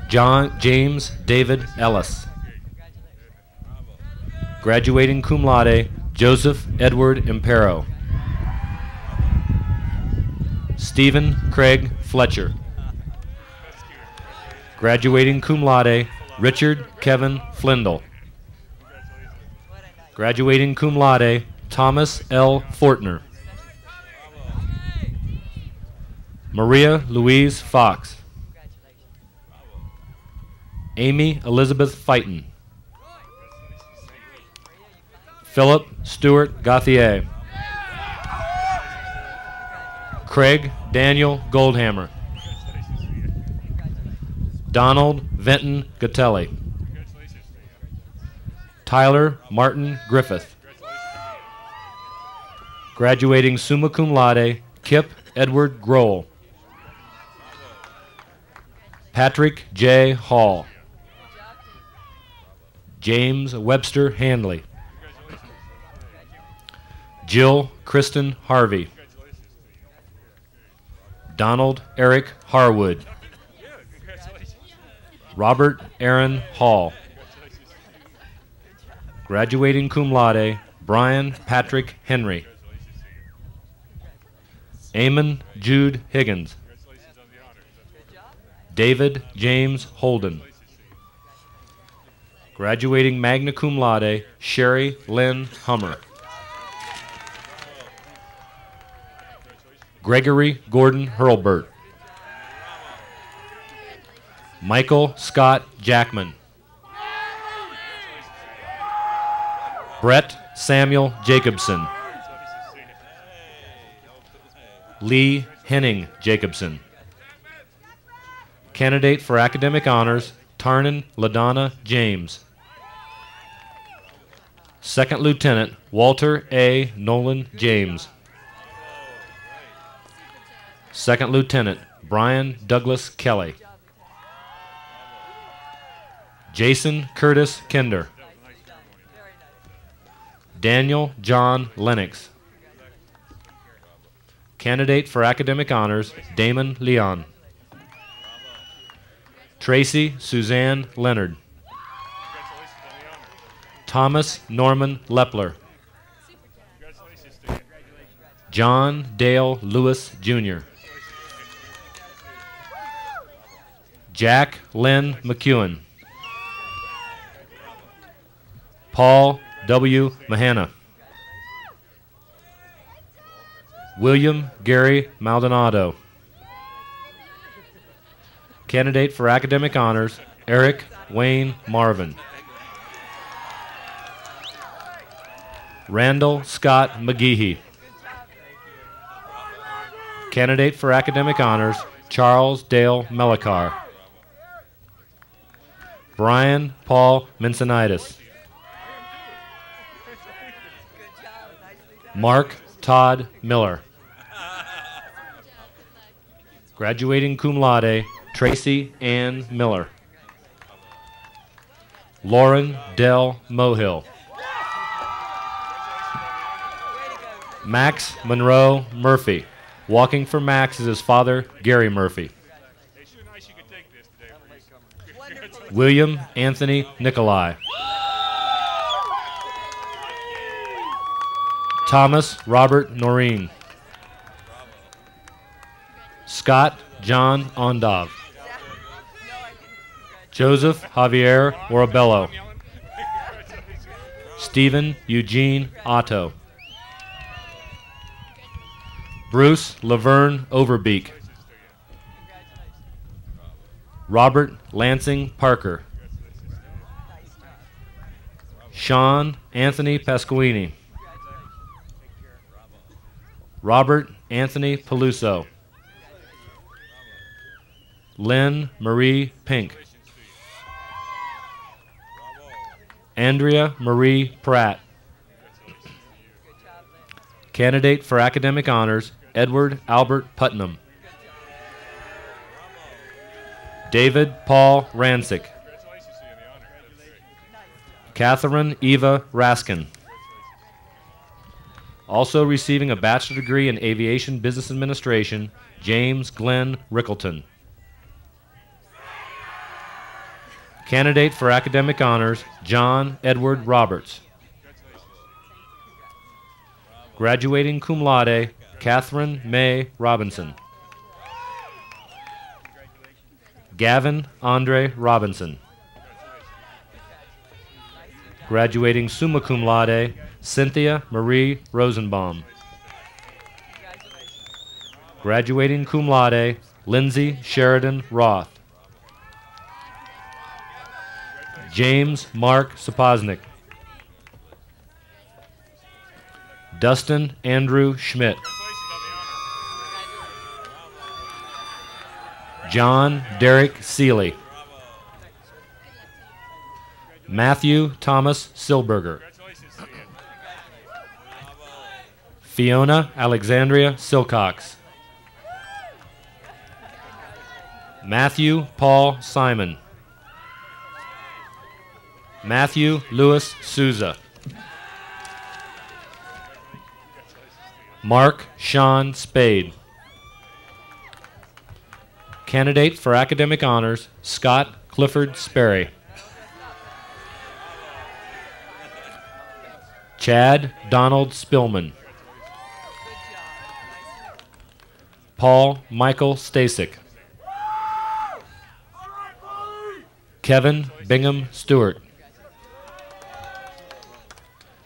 James David Ellis. Graduating cum laude, Joseph Edward Impero. Stephen Craig Fletcher. Graduating cum laude, Richard Kevin Flindle. Graduating cum laude, Thomas L. Fortner. Maria Louise Fox. Amy Elizabeth Fighton. Philip Stewart Gauthier. Craig Daniel Goldhammer. Donald Venton Gatelli. Tyler Martin Griffith. Graduating summa cum laude, Kip Edward Grohl. Patrick J. Hall. James Webster Handley. Jill Kristen Harvey. Donald Eric Harwood. Robert Aaron Hall. Graduating cum laude, Brian Patrick Henry. Eamon Jude Higgins. David James Holden. Graduating magna cum laude, Sherry Lynn Hummer. Gregory Gordon Hurlburt. Michael Scott Jackman. Brett Samuel Jacobson. Lee Henning Jacobson. Candidate for Academic Honors, Tarnan LaDonna James. Second Lieutenant, Walter A. Nolan James. Second Lieutenant, Brian Douglas Kelly. Jason Curtis Kinder. Daniel John Lennox. Candidate for Academic Honors, Damon Leon. Tracy Suzanne Leonard. Thomas Norman Lepler. John Dale Lewis Jr. Jack Lynn McEwen. Paul W. Mahana. William Gary Maldonado. Candidate for Academic Honors, Eric Wayne Marvin. Randall Scott McGehee. Candidate for Academic Honors, Charles Dale Melikar. Brian Paul Mincinitis. Mark Todd Miller. Graduating cum laude, Tracy Ann Miller. Lauren Dell Mohill. Max Monroe Murphy. Walking for Max is his father, Gary Murphy. William Anthony Nicolai. Thomas Robert Noreen. Scott John Ondov. Joseph Javier Orabello. Stephen Eugene Otto. Bruce Laverne Overbeek. Robert Lansing Parker. Sean Anthony Pasquini. Robert Anthony Peluso. Lynn Marie Pink. Andrea Marie Pratt. Candidate for Academic Honors, Edward Albert Putnam. David Paul Rancic. Catherine Eva Raskin. Also receiving a bachelor's degree in Aviation Business Administration, James Glenn Rickleton. Candidate for Academic Honors, John Edward Roberts. Graduating cum laude, Catherine May Robinson. Gavin Andre Robinson. Graduating summa cum laude, Cynthia Marie Rosenbaum. Graduating cum laude, Lindsay Sheridan Roth. James Mark Sapoznik. Dustin Andrew Schmidt. John Derek Seeley. Matthew Thomas Silberger. Fiona Alexandria Silcox. Matthew Paul Simon. Matthew Lewis Souza. Mark Sean Spade. Candidate for Academic Honors, Scott Clifford Sperry. Chad Donald Spillman. Paul Michael Stasic. Kevin Bingham Stewart.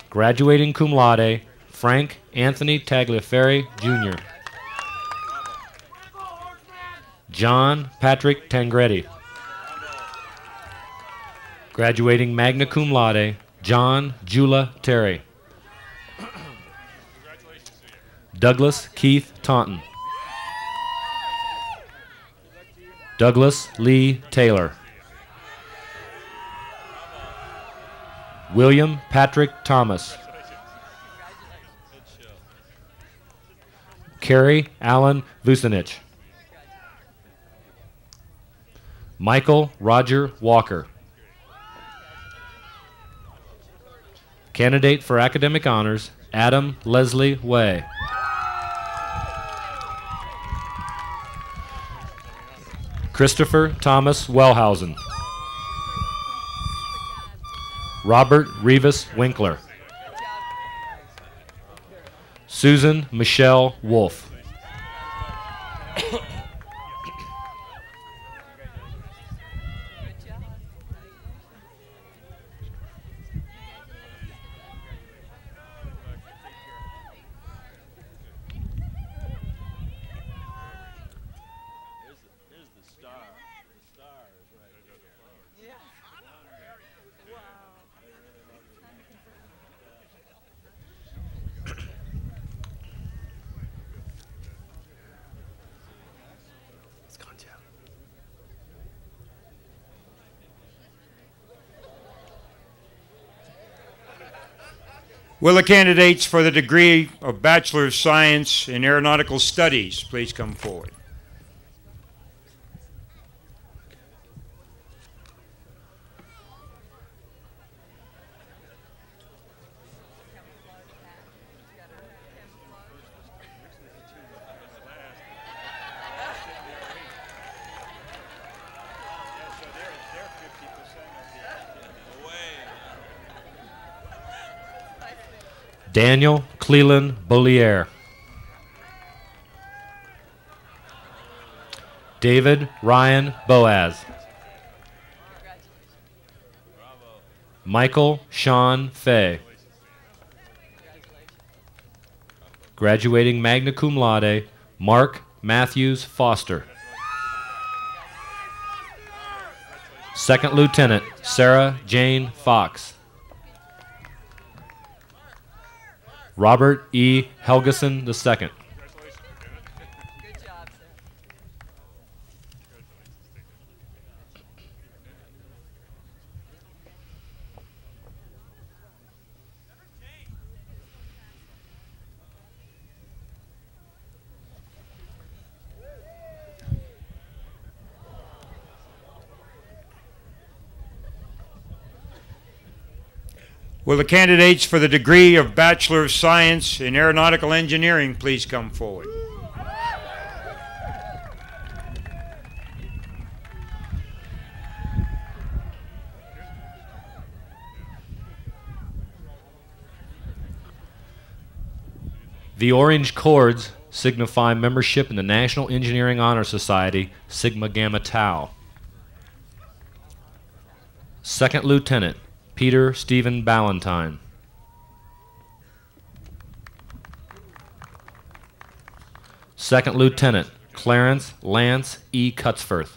Graduating cum laude, Frank Anthony Tagliaferri, Jr. John Patrick Tangretti. Graduating magna cum laude, John Jula Terry. Douglas Keith Taunton. Douglas Lee Taylor. William Patrick Thomas. Carrie Allen Vucinich. Michael Roger Walker. Candidate for Academic Honors, Adam Leslie Way. Christopher Thomas Wellhausen. Robert Revis Winkler. Susan Michelle Wolf. Will the candidates for the degree of Bachelor of Science in Aeronautical Studies please come forward? Daniel Cleland Bollier. David Ryan Boaz. Michael Sean Fay. Graduating magna cum laude, Mark Matthews Foster. Second Lieutenant, Sarah Jane Fox. Robert E. Helgeson II. Will the candidates for the degree of Bachelor of Science in Aeronautical Engineering please come forward? The orange cords signify membership in the National Engineering Honor Society, Sigma Gamma Tau. Second Lieutenant, Peter Stephen Ballantyne. Second Lieutenant, Clarence Lance E. Cutsforth.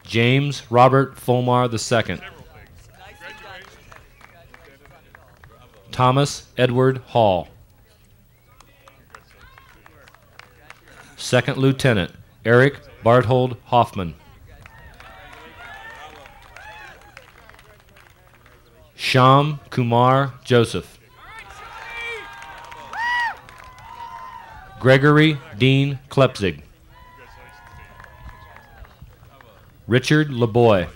James Robert Fulmar II. Thomas Edward Hall. Second Lieutenant, Eric Barthold Hoffman. Shyam Kumar Joseph. Gregory Dean Klepzig. Richard LeBoy.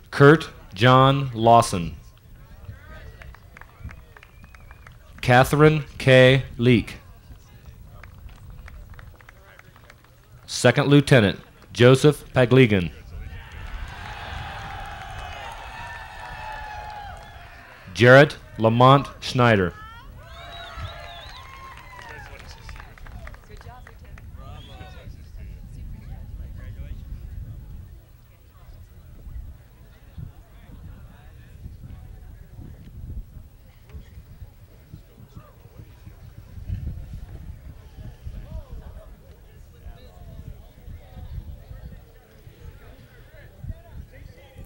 Kurt John Lawson. Catherine K. Leake. Second Lieutenant, Joseph Pagligan. Jarrett Lamont Schneider.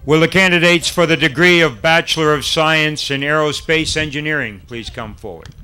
Will the candidates for the degree of Bachelor of Science in Aerospace Engineering please come forward?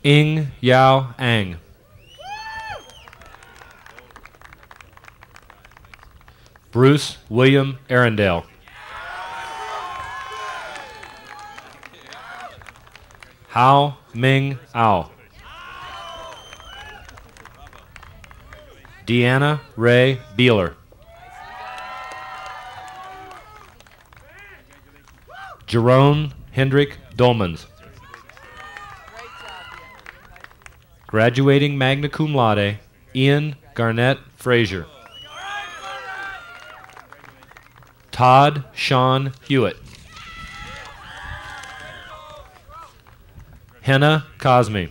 Ing Yao Ang. Bruce William Arundel. Hao Ming Ao. Deanna Ray Beeler. Jerome Hendrick Dolmans. Graduating magna cum laude, Ian Garnett Frazier. Todd Sean Hewitt. Henna Cosme.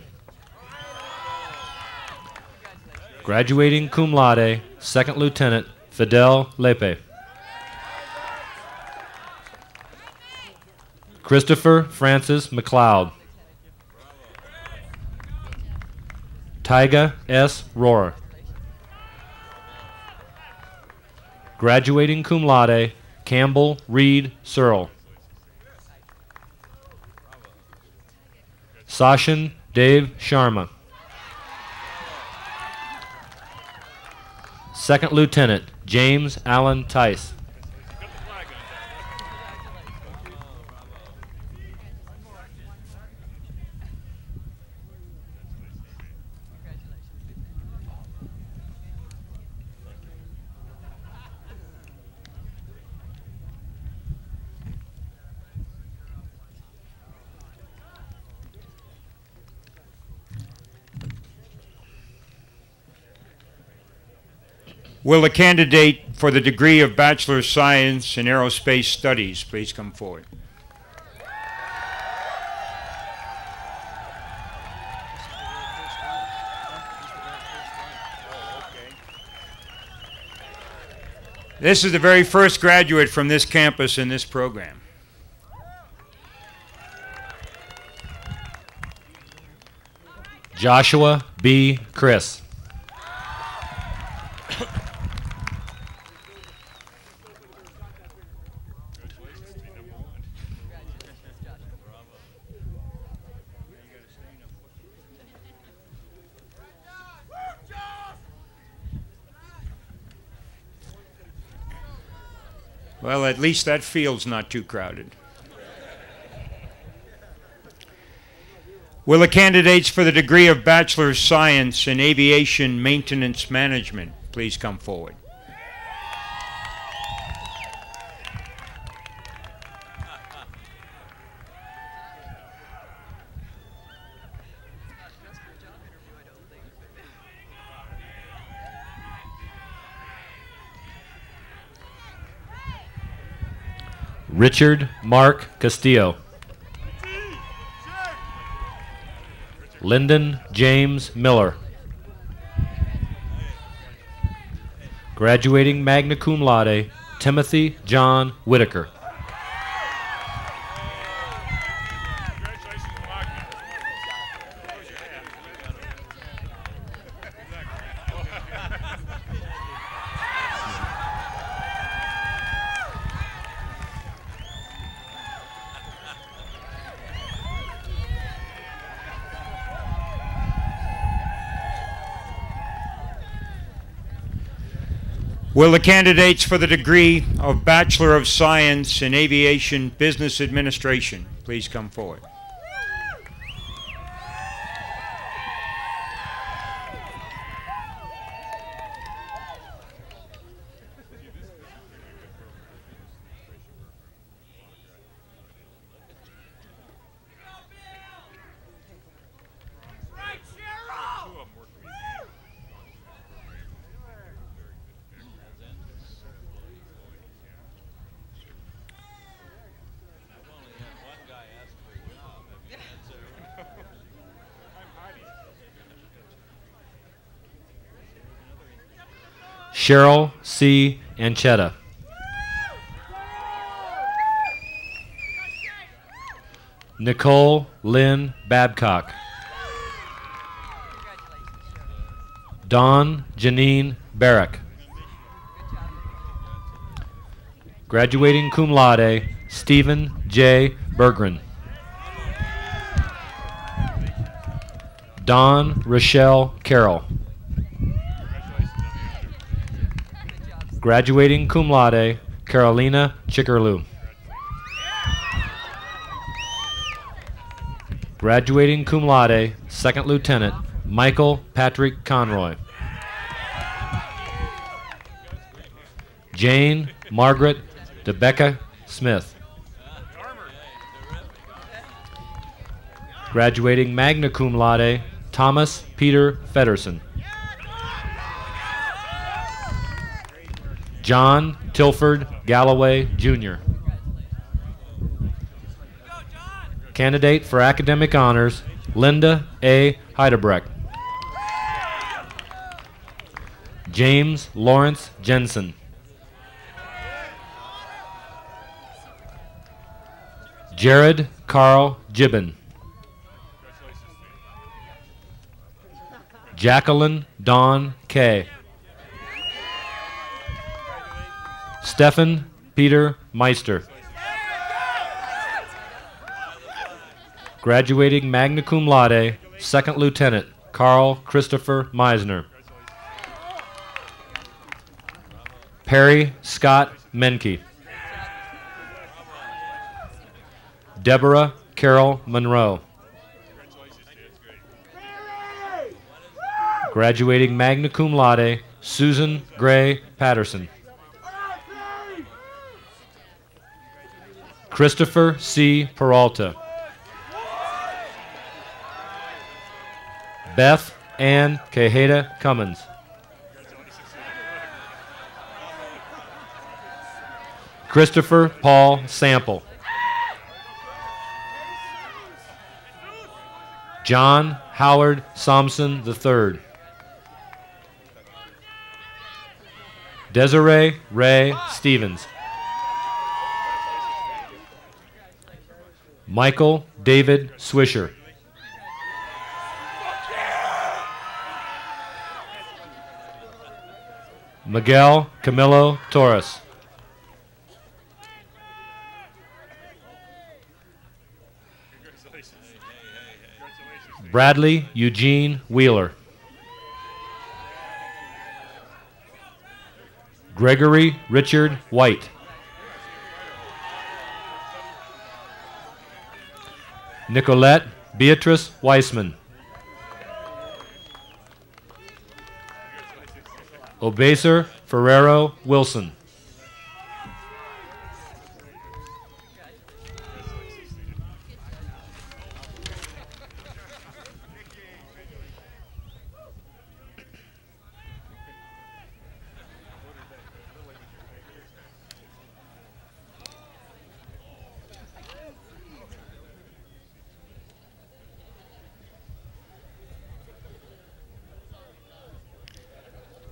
Graduating cum laude, Second Lieutenant Fidel Lepe. Christopher Francis McLeod. Tyga S. Rohrer. Graduating cum laude, Campbell Reed Searle. Sachin Dave Sharma. Second Lieutenant James Allen Tice. Will the candidate for the degree of Bachelor of Science in Aerospace Studies please come forward? This is the very first graduate from this campus in this program. Joshua B. Chris. Well, at least that field's not too crowded. Will the candidates for the degree of Bachelor of Science in Aviation Maintenance Management please come forward? Richard Mark Castillo. Lyndon James Miller. Graduating magna cum laude, Timothy John Whitaker. Will the candidates for the degree of Bachelor of Science in Aviation Business Administration please come forward? Cheryl C. Anchetta. Nicole Lynn Babcock. Dawn Janine Barrick. Graduating cum laude, Stephen J. Bergren. Dawn Rochelle Carroll. Graduating cum laude, Carolina Chickerloo. Graduating cum laude, Second Lieutenant, Michael Patrick Conroy. Jane Margaret DeBecca Smith. Graduating magna cum laude, Thomas Peter Fedderson. John Tilford Galloway, Jr. Candidate for Academic Honors, Linda A. Heidebrecht. James Lawrence Jensen. Jared Carl Gibbon. Jacqueline Dawn Kay. Stephen Peter Meister. Graduating magna cum laude, Second Lieutenant, Carl Christopher Meisner. Perry Scott Menke. Deborah Carol Monroe. Graduating magna cum laude, Susan Gray Patterson. Christopher C. Peralta. Beth Ann Quejada Cummins. Christopher Paul Sample. John Howard Somson III. Desiree Ray Stevens. Michael David Swisher. Miguel Camilo Torres. Bradley Eugene Wheeler. Gregory Richard White. Nicolette Beatrice Weissman. Obeser Ferrero Wilson.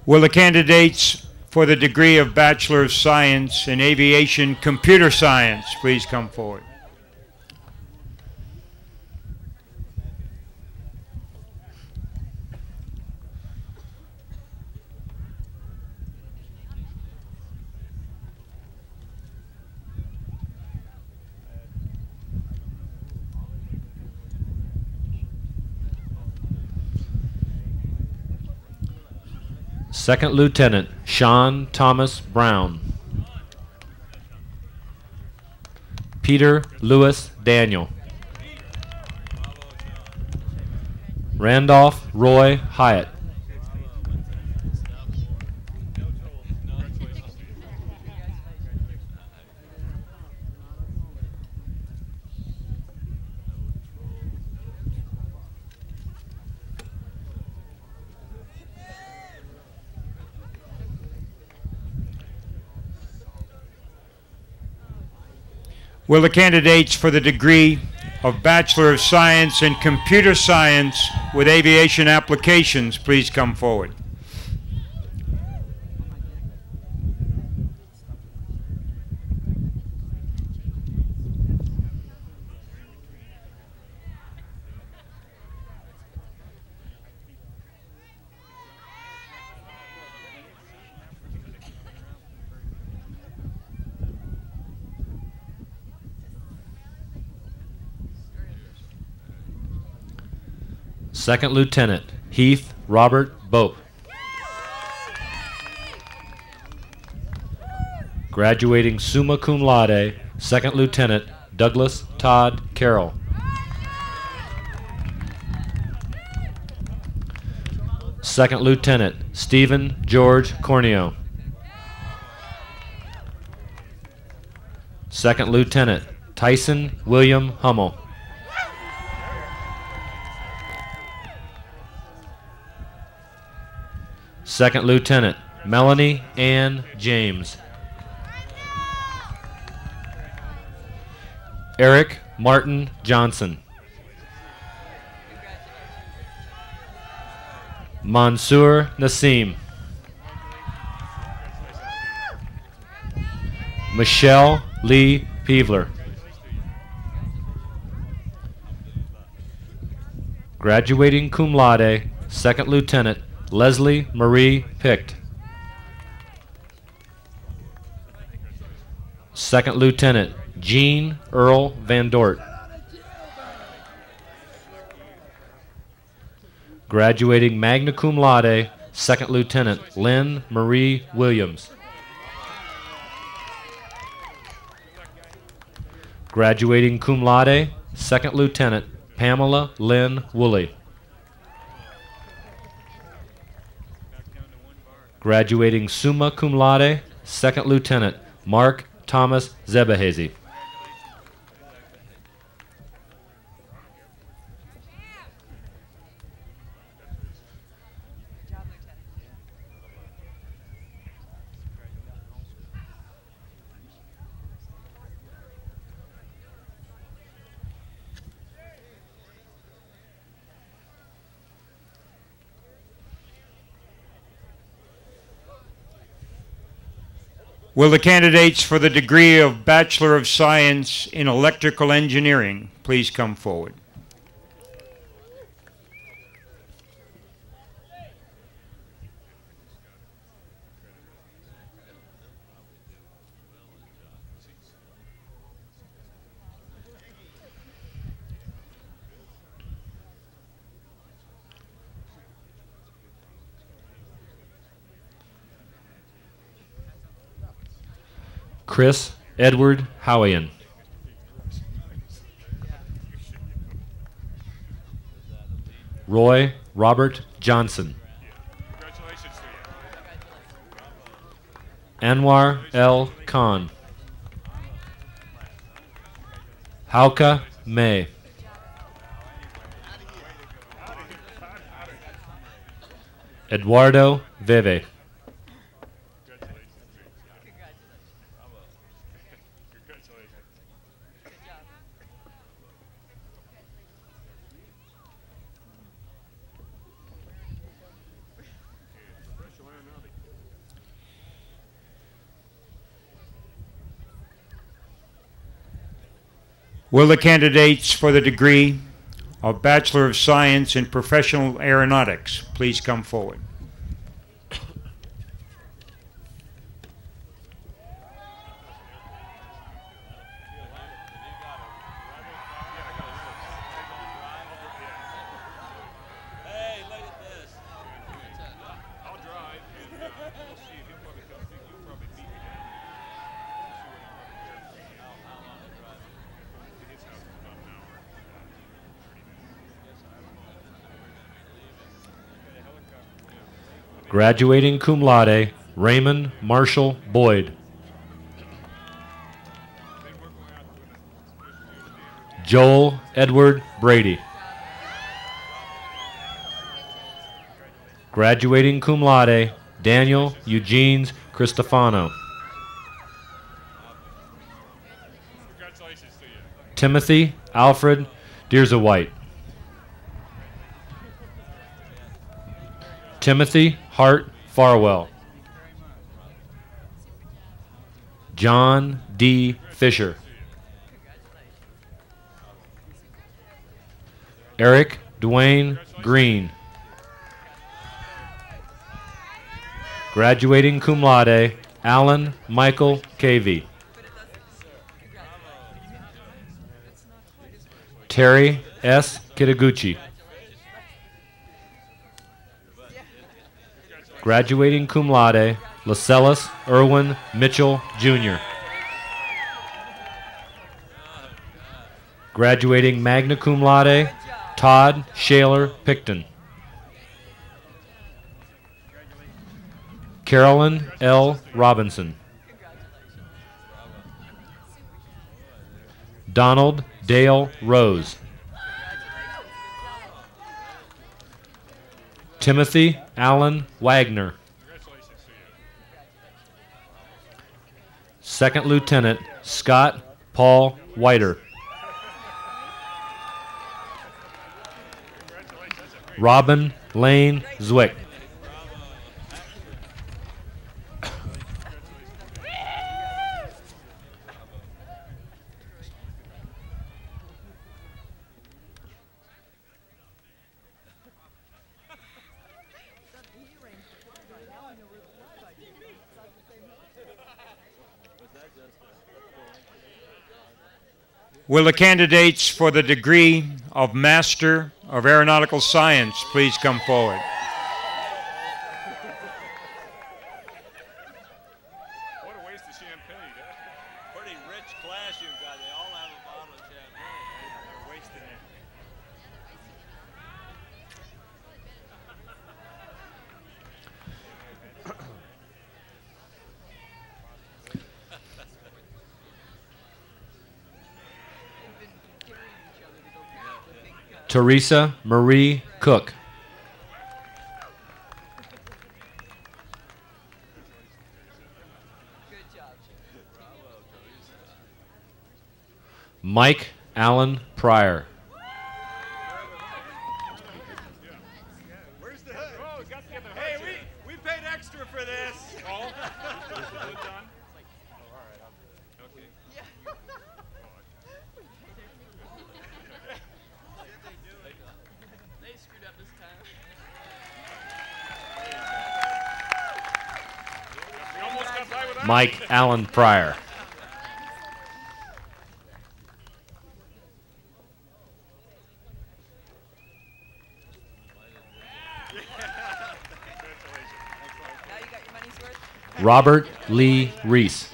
Will the candidates for the degree of Bachelor of Science in Aviation Computer Science please come forward? Second Lieutenant Sean Thomas Brown. Peter Lewis Daniel. Randolph Roy Hyatt. Will the candidates for the degree of Bachelor of Science in Computer Science with Aviation Applications please come forward? Second Lieutenant Heath Robert Bope. Graduating summa cum laude, Second Lieutenant Douglas Todd Carroll. Second Lieutenant Stephen George Corneo. Second Lieutenant Tyson William Hummel. Second Lieutenant Melanie Ann James. Eric Martin Johnson. Mansour Nassim. Michelle Lee Peevler. Graduating cum laude, Second Lieutenant Leslie Marie Pict. Second Lieutenant Gene Earl Van Dort. Graduating magna cum laude, Second Lieutenant Lynn Marie Williams. Graduating cum laude, Second Lieutenant Pamela Lynn Woolley. Graduating summa cum laude, Second Lieutenant Mark Thomas Zebahazy. Will the candidates for the degree of Bachelor of Science in Electrical Engineering please come forward? Chris Edward Howian. Roy Robert Johnson. Anwar L. Khan. Hauka May. Eduardo Veve. Will the candidates for the degree of Bachelor of Science in Professional Aeronautics please come forward? Graduating cum laude, Raymond Marshall Boyd. Joel Edward Brady. Graduating cum laude, Daniel Eugene Cristofano. Timothy Alfred Dearza White. Timothy Hart Farwell. John D. Fisher. Eric Dwayne Green. Graduating cum laude, Alan Michael Cavey. Terry S. Kitaguchi. Graduating cum laude, Lascelles Irwin Mitchell, Jr. Graduating magna cum laude, Todd Shaler Picton. Carolyn L. Robinson. Donald Dale Rose. Timothy Allen Wagner. Second Lieutenant Scott Paul Whiter. Robin Lane Zwick. Will the candidates for the degree of Master of Aeronautical Science please come forward? What a waste of champagne. Pretty rich class you've got. They all have a bottle of champagne. They're wasting it. Teresa Marie Cook. Mike Allen Pryor. Where's the hey, we paid extra for this. Oh. Mike Allen Pryor. Robert Lee Reese.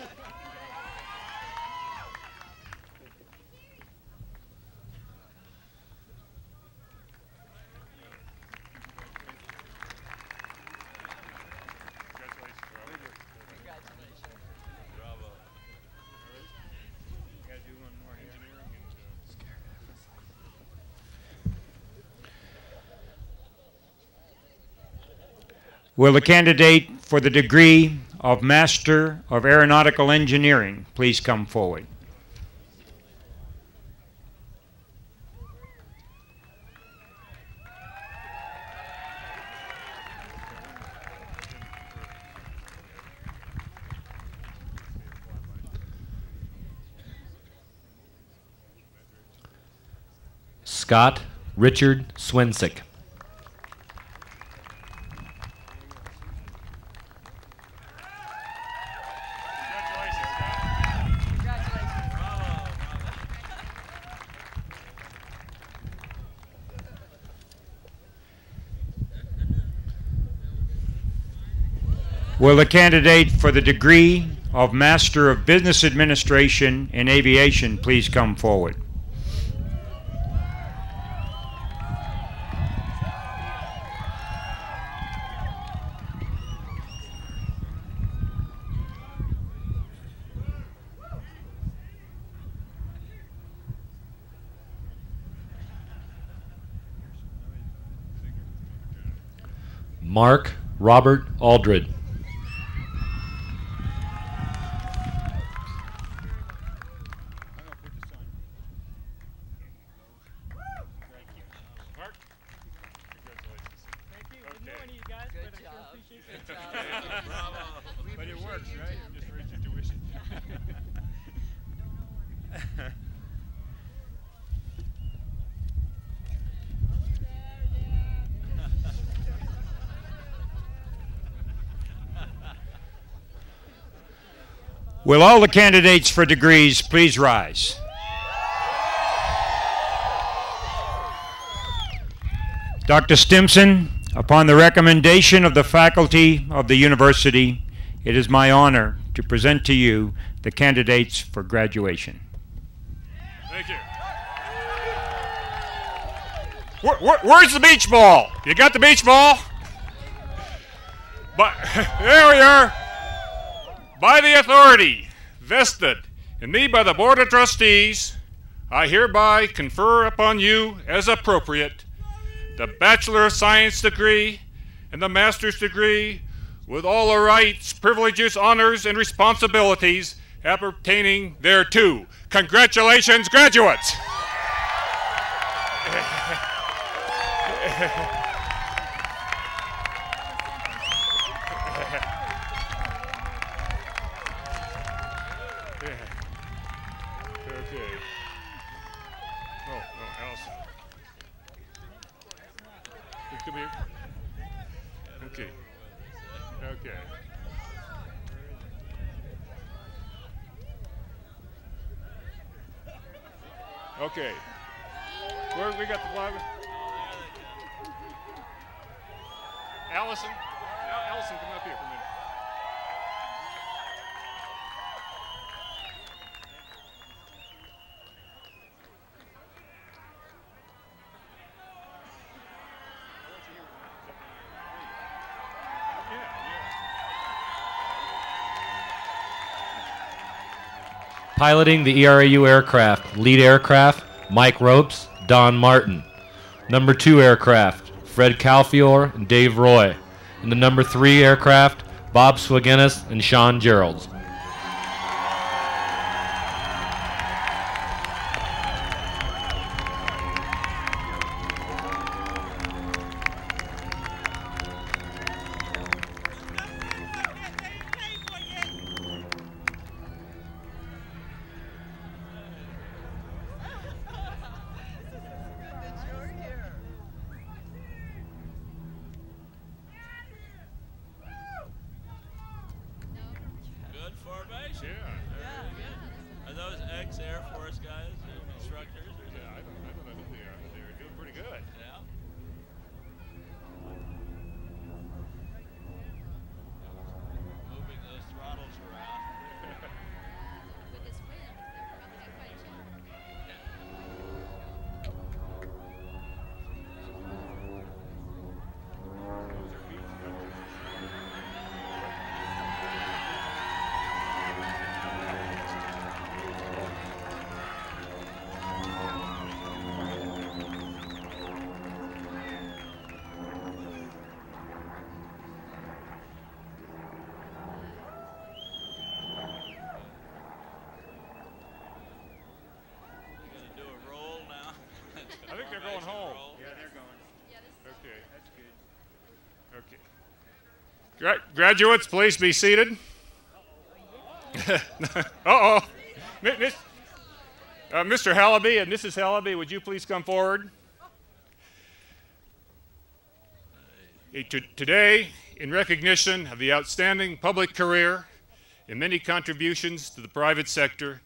Will the candidate for the degree of Master of Aeronautical Engineering please come forward? Scott Richard Swensick. Will the candidate for the degree of Master of Business Administration in Aviation please come forward? Mark Robert Aldred. But it works, right? Just raise your tuition. Will all the candidates for degrees please rise? Dr. Stimson, upon the recommendation of the faculty of the university, it is my honor to present to you the candidates for graduation. Thank you. Where's the beach ball? You got the beach ball? But there we are. By the authority vested in me by the Board of Trustees, I hereby confer upon you as appropriate the Bachelor of Science degree and the Master's degree with all the rights, privileges, honors, and responsibilities appertaining thereto. Congratulations, graduates! Okay. Oh, Allison. Come here. Okay. Okay. Okay. Where we got the flag? Allison? Allison, come up here for a minute. Piloting the ERAU aircraft, lead aircraft, Mike Ropes, Don Martin. Number 2 aircraft, Fred Calfior and Dave Roy. And the number 3 aircraft, Bob Swagenis and Sean Geralds. Good? Air Force guys, instructors? Yeah, I don't know who they are, but they're doing pretty good. Yeah. Moving those throttles around. With this wind, they're probably not quite sure. I think they're going home. Yeah, they're going. Okay. That's good. Okay. Graduates, please be seated. Uh-oh. Mr. Hallaby and Mrs. Hallaby, would you please come forward? Today, in recognition of the outstanding public career and many contributions to the private sector,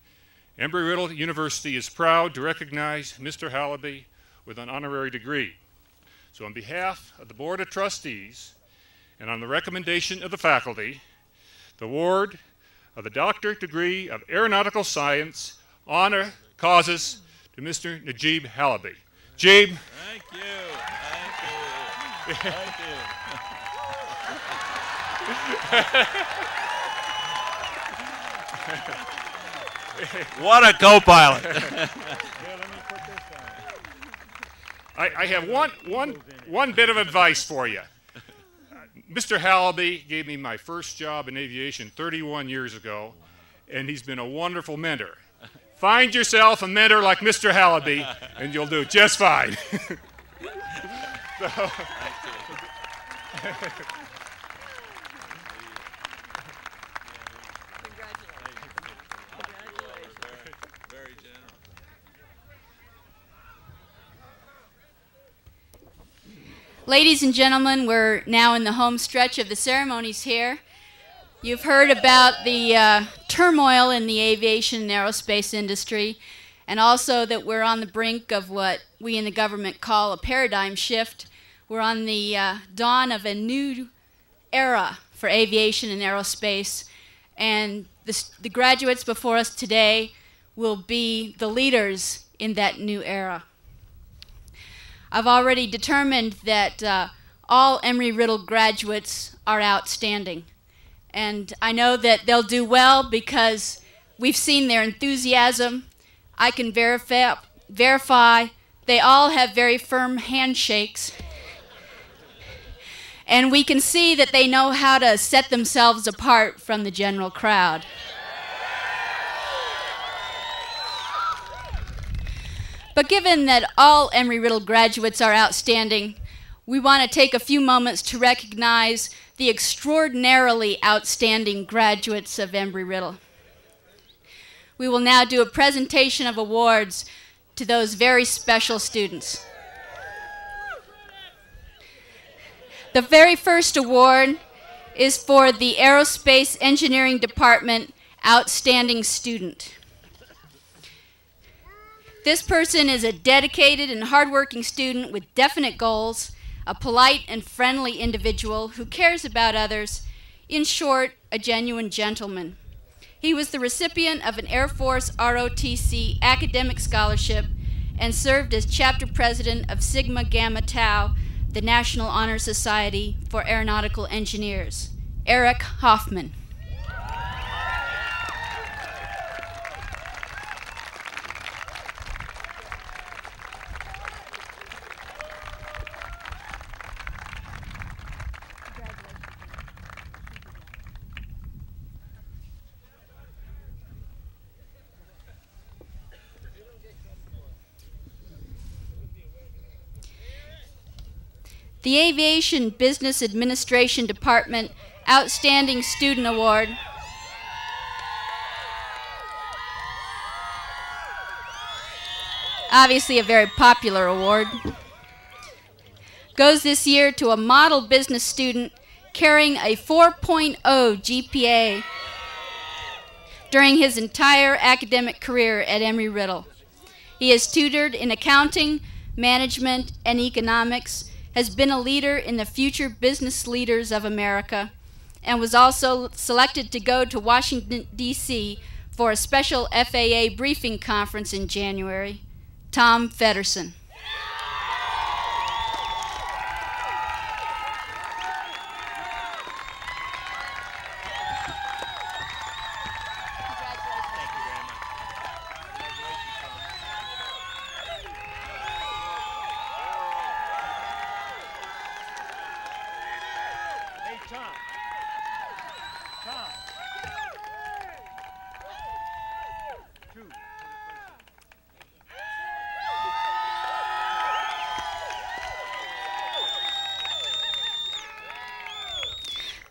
Embry-Riddle University is proud to recognize Mr. Hallaby with an honorary degree. So on behalf of the Board of Trustees and on the recommendation of the faculty, the award of the doctorate degree of Aeronautical Science honor causes to Mr. Najib Hallaby. Jib. Thank you. Thank you. Thank you. What a co-pilot. I have one bit of advice for you. Mr. Hallaby gave me my first job in aviation 31 years ago, and he's been a wonderful mentor. Find yourself a mentor like Mr. Hallaby, and you'll do just fine. So, Very generous. Ladies and gentlemen, we're now in the home stretch of the ceremonies here. You've heard about the turmoil in the aviation and aerospace industry, and also that we're on the brink of what we in the government call a paradigm shift. We're on the dawn of a new era for aviation and aerospace, and the graduates before us today will be the leaders in that new era. I've already determined that all Embry-Riddle graduates are outstanding. And I know that they'll do well because we've seen their enthusiasm. I can verify they all have very firm handshakes. And we can see that they know how to set themselves apart from the general crowd. But given that all Embry-Riddle graduates are outstanding, we want to take a few moments to recognize the extraordinarily outstanding graduates of Embry-Riddle. We will now do a presentation of awards to those very special students. The very first award is for the Aerospace Engineering Department Outstanding Student. This person is a dedicated and hardworking student with definite goals, a polite and friendly individual who cares about others, in short, a genuine gentleman. He was the recipient of an Air Force ROTC academic scholarship and served as chapter president of Sigma Gamma Tau, the National Honor Society for Aeronautical Engineers. Eric Hoffman. The Aviation Business Administration Department Outstanding Student Award obviously a very popular award, goes this year to a model business student carrying a 4.0 GPA during his entire academic career at Embry-Riddle. He has tutored in accounting, management, and economics, has been a leader in the Future Business Leaders of America, and was also selected to go to Washington, D.C. for a special FAA briefing conference in January. Tom Feddersen.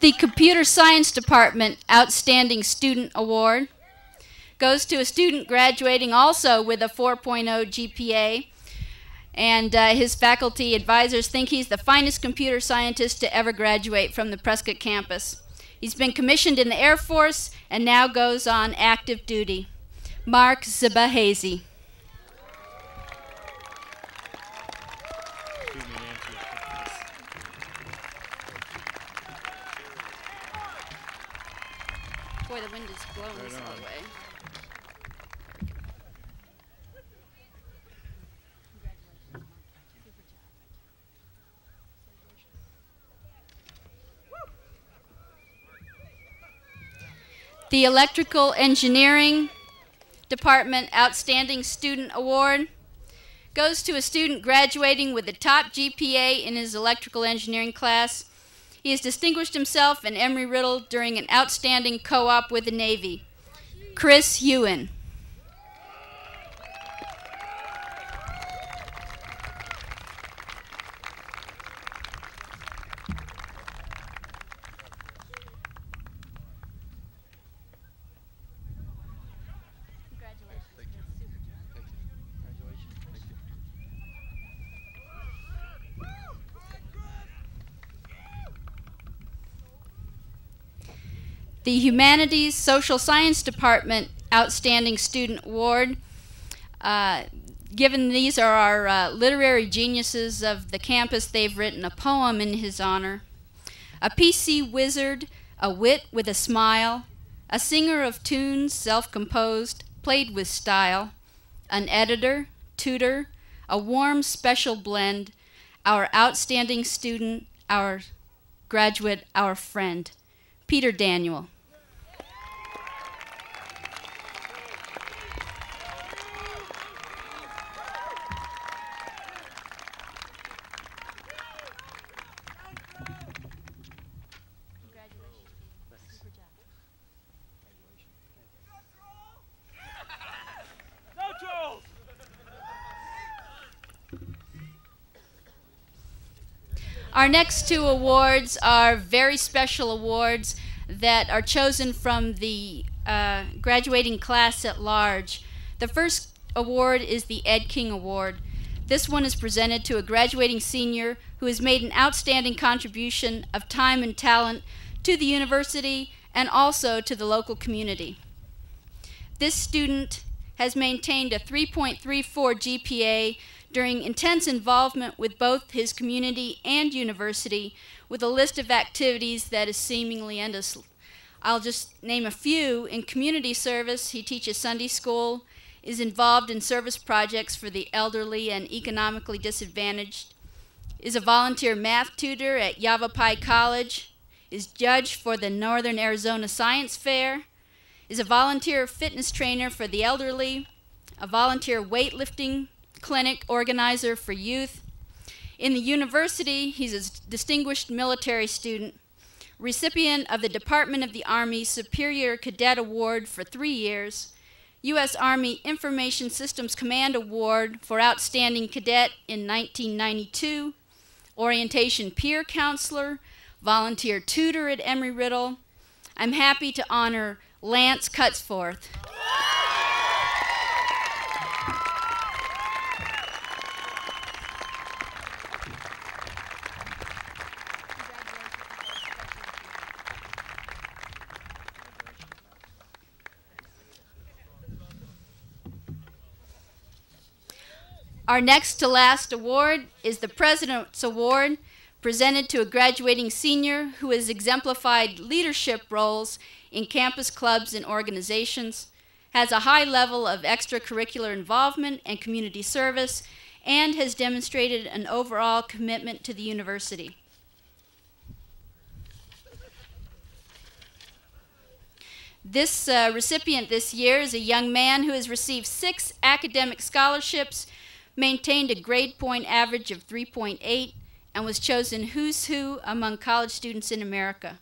The Computer Science Department Outstanding Student Award goes to a student graduating also with a 4.0 GPA, and his faculty advisors think he's the finest computer scientist to ever graduate from the Prescott campus. He's been commissioned in the Air Force and now goes on active duty. Mark Zibahazy. Boy, the wind is blowing this all the way. The Electrical Engineering Department Outstanding Student Award goes to a student graduating with the top GPA in his electrical engineering class. He has distinguished himself in Embry-Riddle during an outstanding co-op with the Navy. Chris Ewan. The Humanities Social Science Department Outstanding Student Award. Given these are our literary geniuses of the campus, they've written a poem in his honor. A PC wizard, a wit with a smile, a singer of tunes self-composed, played with style, an editor, tutor, a warm special blend, our outstanding student, our graduate, our friend. Peter Daniel. Our next two awards are very special awards that are chosen from the graduating class at large. The first award is the Ed King Award. This one is presented to a graduating senior who has made an outstanding contribution of time and talent to the university and also to the local community. This student has maintained a 3.34 GPA during intense involvement with both his community and university, with a list of activities that is seemingly endless. I'll just name a few. In community service, he teaches Sunday school, is involved in service projects for the elderly and economically disadvantaged, is a volunteer math tutor at Yavapai College, is judge for the Northern Arizona Science Fair, is a volunteer fitness trainer for the elderly, a volunteer weightlifting clinic organizer for youth. In the university, he's a distinguished military student, recipient of the Department of the Army Superior Cadet Award for 3 years, U.S. Army Information Systems Command Award for Outstanding Cadet in 1992, orientation peer counselor, volunteer tutor at Embry-Riddle. I'm happy to honor Lance Cutsforth. Our next to last award is the President's Award, presented to a graduating senior who has exemplified leadership roles in campus clubs and organizations, has a high level of extracurricular involvement and community service, and has demonstrated an overall commitment to the university. This recipient this year is a young man who has received 6 academic scholarships, maintained a grade point average of 3.8, and was chosen who's who among college students in America.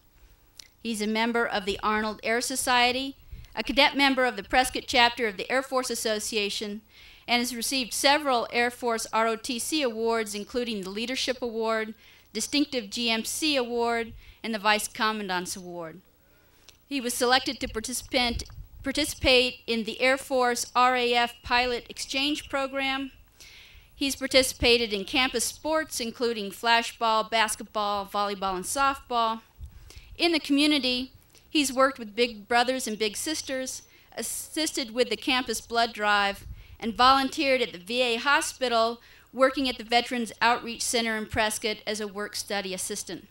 He's a member of the Arnold Air Society, a cadet member of the Prescott chapter of the Air Force Association, and has received several Air Force ROTC awards, including the Leadership Award, Distinctive GMC Award, and the Vice Commandant's Award. He was selected to participate in the Air Force RAF Pilot Exchange Program. He's participated in campus sports, including flashball, basketball, volleyball, and softball. In the community, he's worked with Big Brothers and Big Sisters, assisted with the campus blood drive, and volunteered at the VA hospital, working at the Veterans Outreach Center in Prescott as a work-study assistant.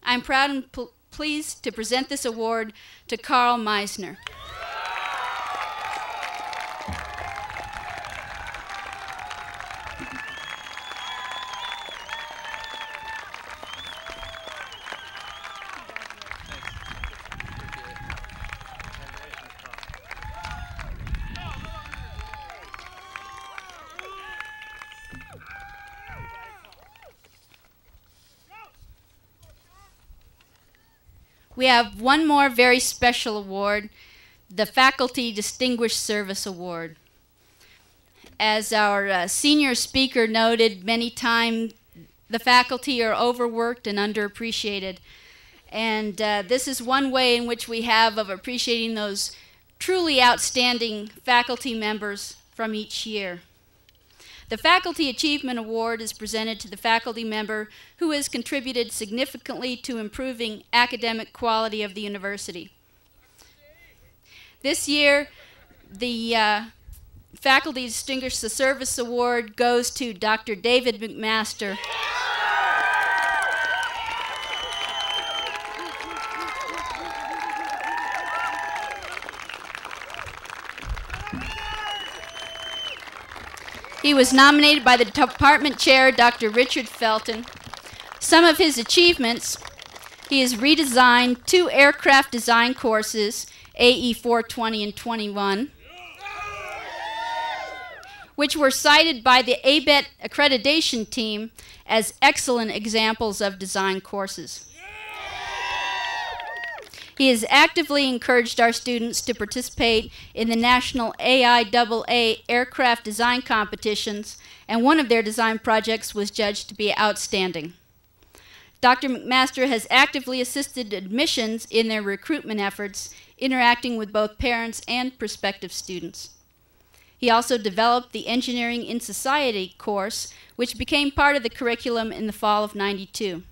I'm proud and pleased to present this award to Carl Meisner. We have one more very special award, the Faculty Distinguished Service Award. As our senior speaker noted, many times the faculty are overworked and underappreciated. And this is one way in which we have of appreciating those truly outstanding faculty members from each year. The Faculty Achievement Award is presented to the faculty member who has contributed significantly to improving academic quality of the university. This year, the Faculty Distinguished Service Award goes to Dr. David McMaster. He was nominated by the department chair, Dr. Richard Felton. Some of his achievements: he has redesigned 2 aircraft design courses, AE 420 and 21, which were cited by the ABET accreditation team as excellent examples of design courses. He has actively encouraged our students to participate in the national AIAA aircraft design competitions, and one of their design projects was judged to be outstanding. Dr. McMaster has actively assisted admissions in their recruitment efforts, interacting with both parents and prospective students. He also developed the Engineering in Society course, which became part of the curriculum in the fall of '92.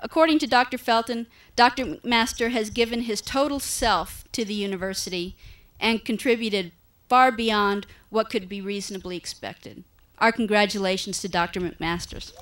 According to Dr. Felton, Dr. McMaster has given his total self to the university and contributed far beyond what could be reasonably expected. Our congratulations to Dr. McMaster.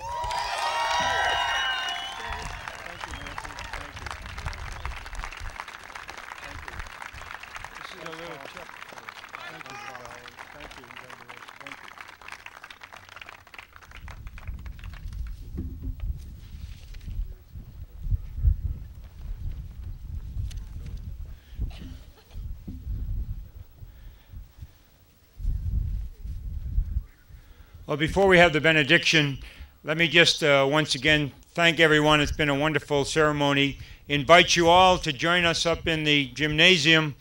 Well, before we have the benediction, let me just once again thank everyone. It's been a wonderful ceremony. Invite you all to join us up in the gymnasium,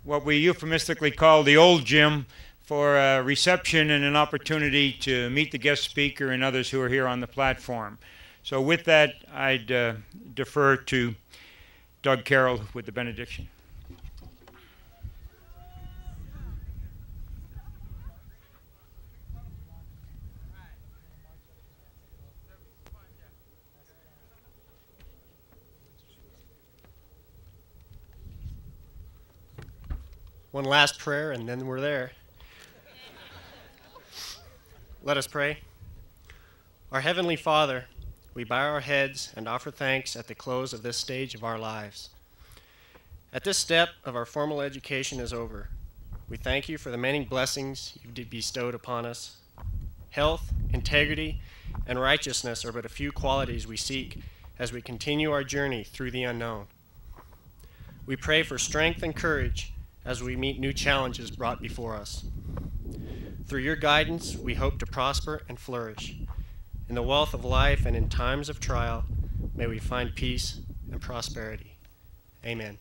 what we euphemistically call the old gym, for a reception and an opportunity to meet the guest speaker and others who are here on the platform. So with that, I'd defer to Doug Carroll with the benediction. One last prayer, and then we're there. Let us pray. Our Heavenly Father, we bow our heads and offer thanks at the close of this stage of our lives. At this step of our formal education is over, we thank you for the many blessings you've bestowed upon us. Health, integrity, and righteousness are but a few qualities we seek as we continue our journey through the unknown. We pray for strength and courage as we meet new challenges brought before us. Through your guidance, we hope to prosper and flourish. In the wealth of life and in times of trial, may we find peace and prosperity. Amen.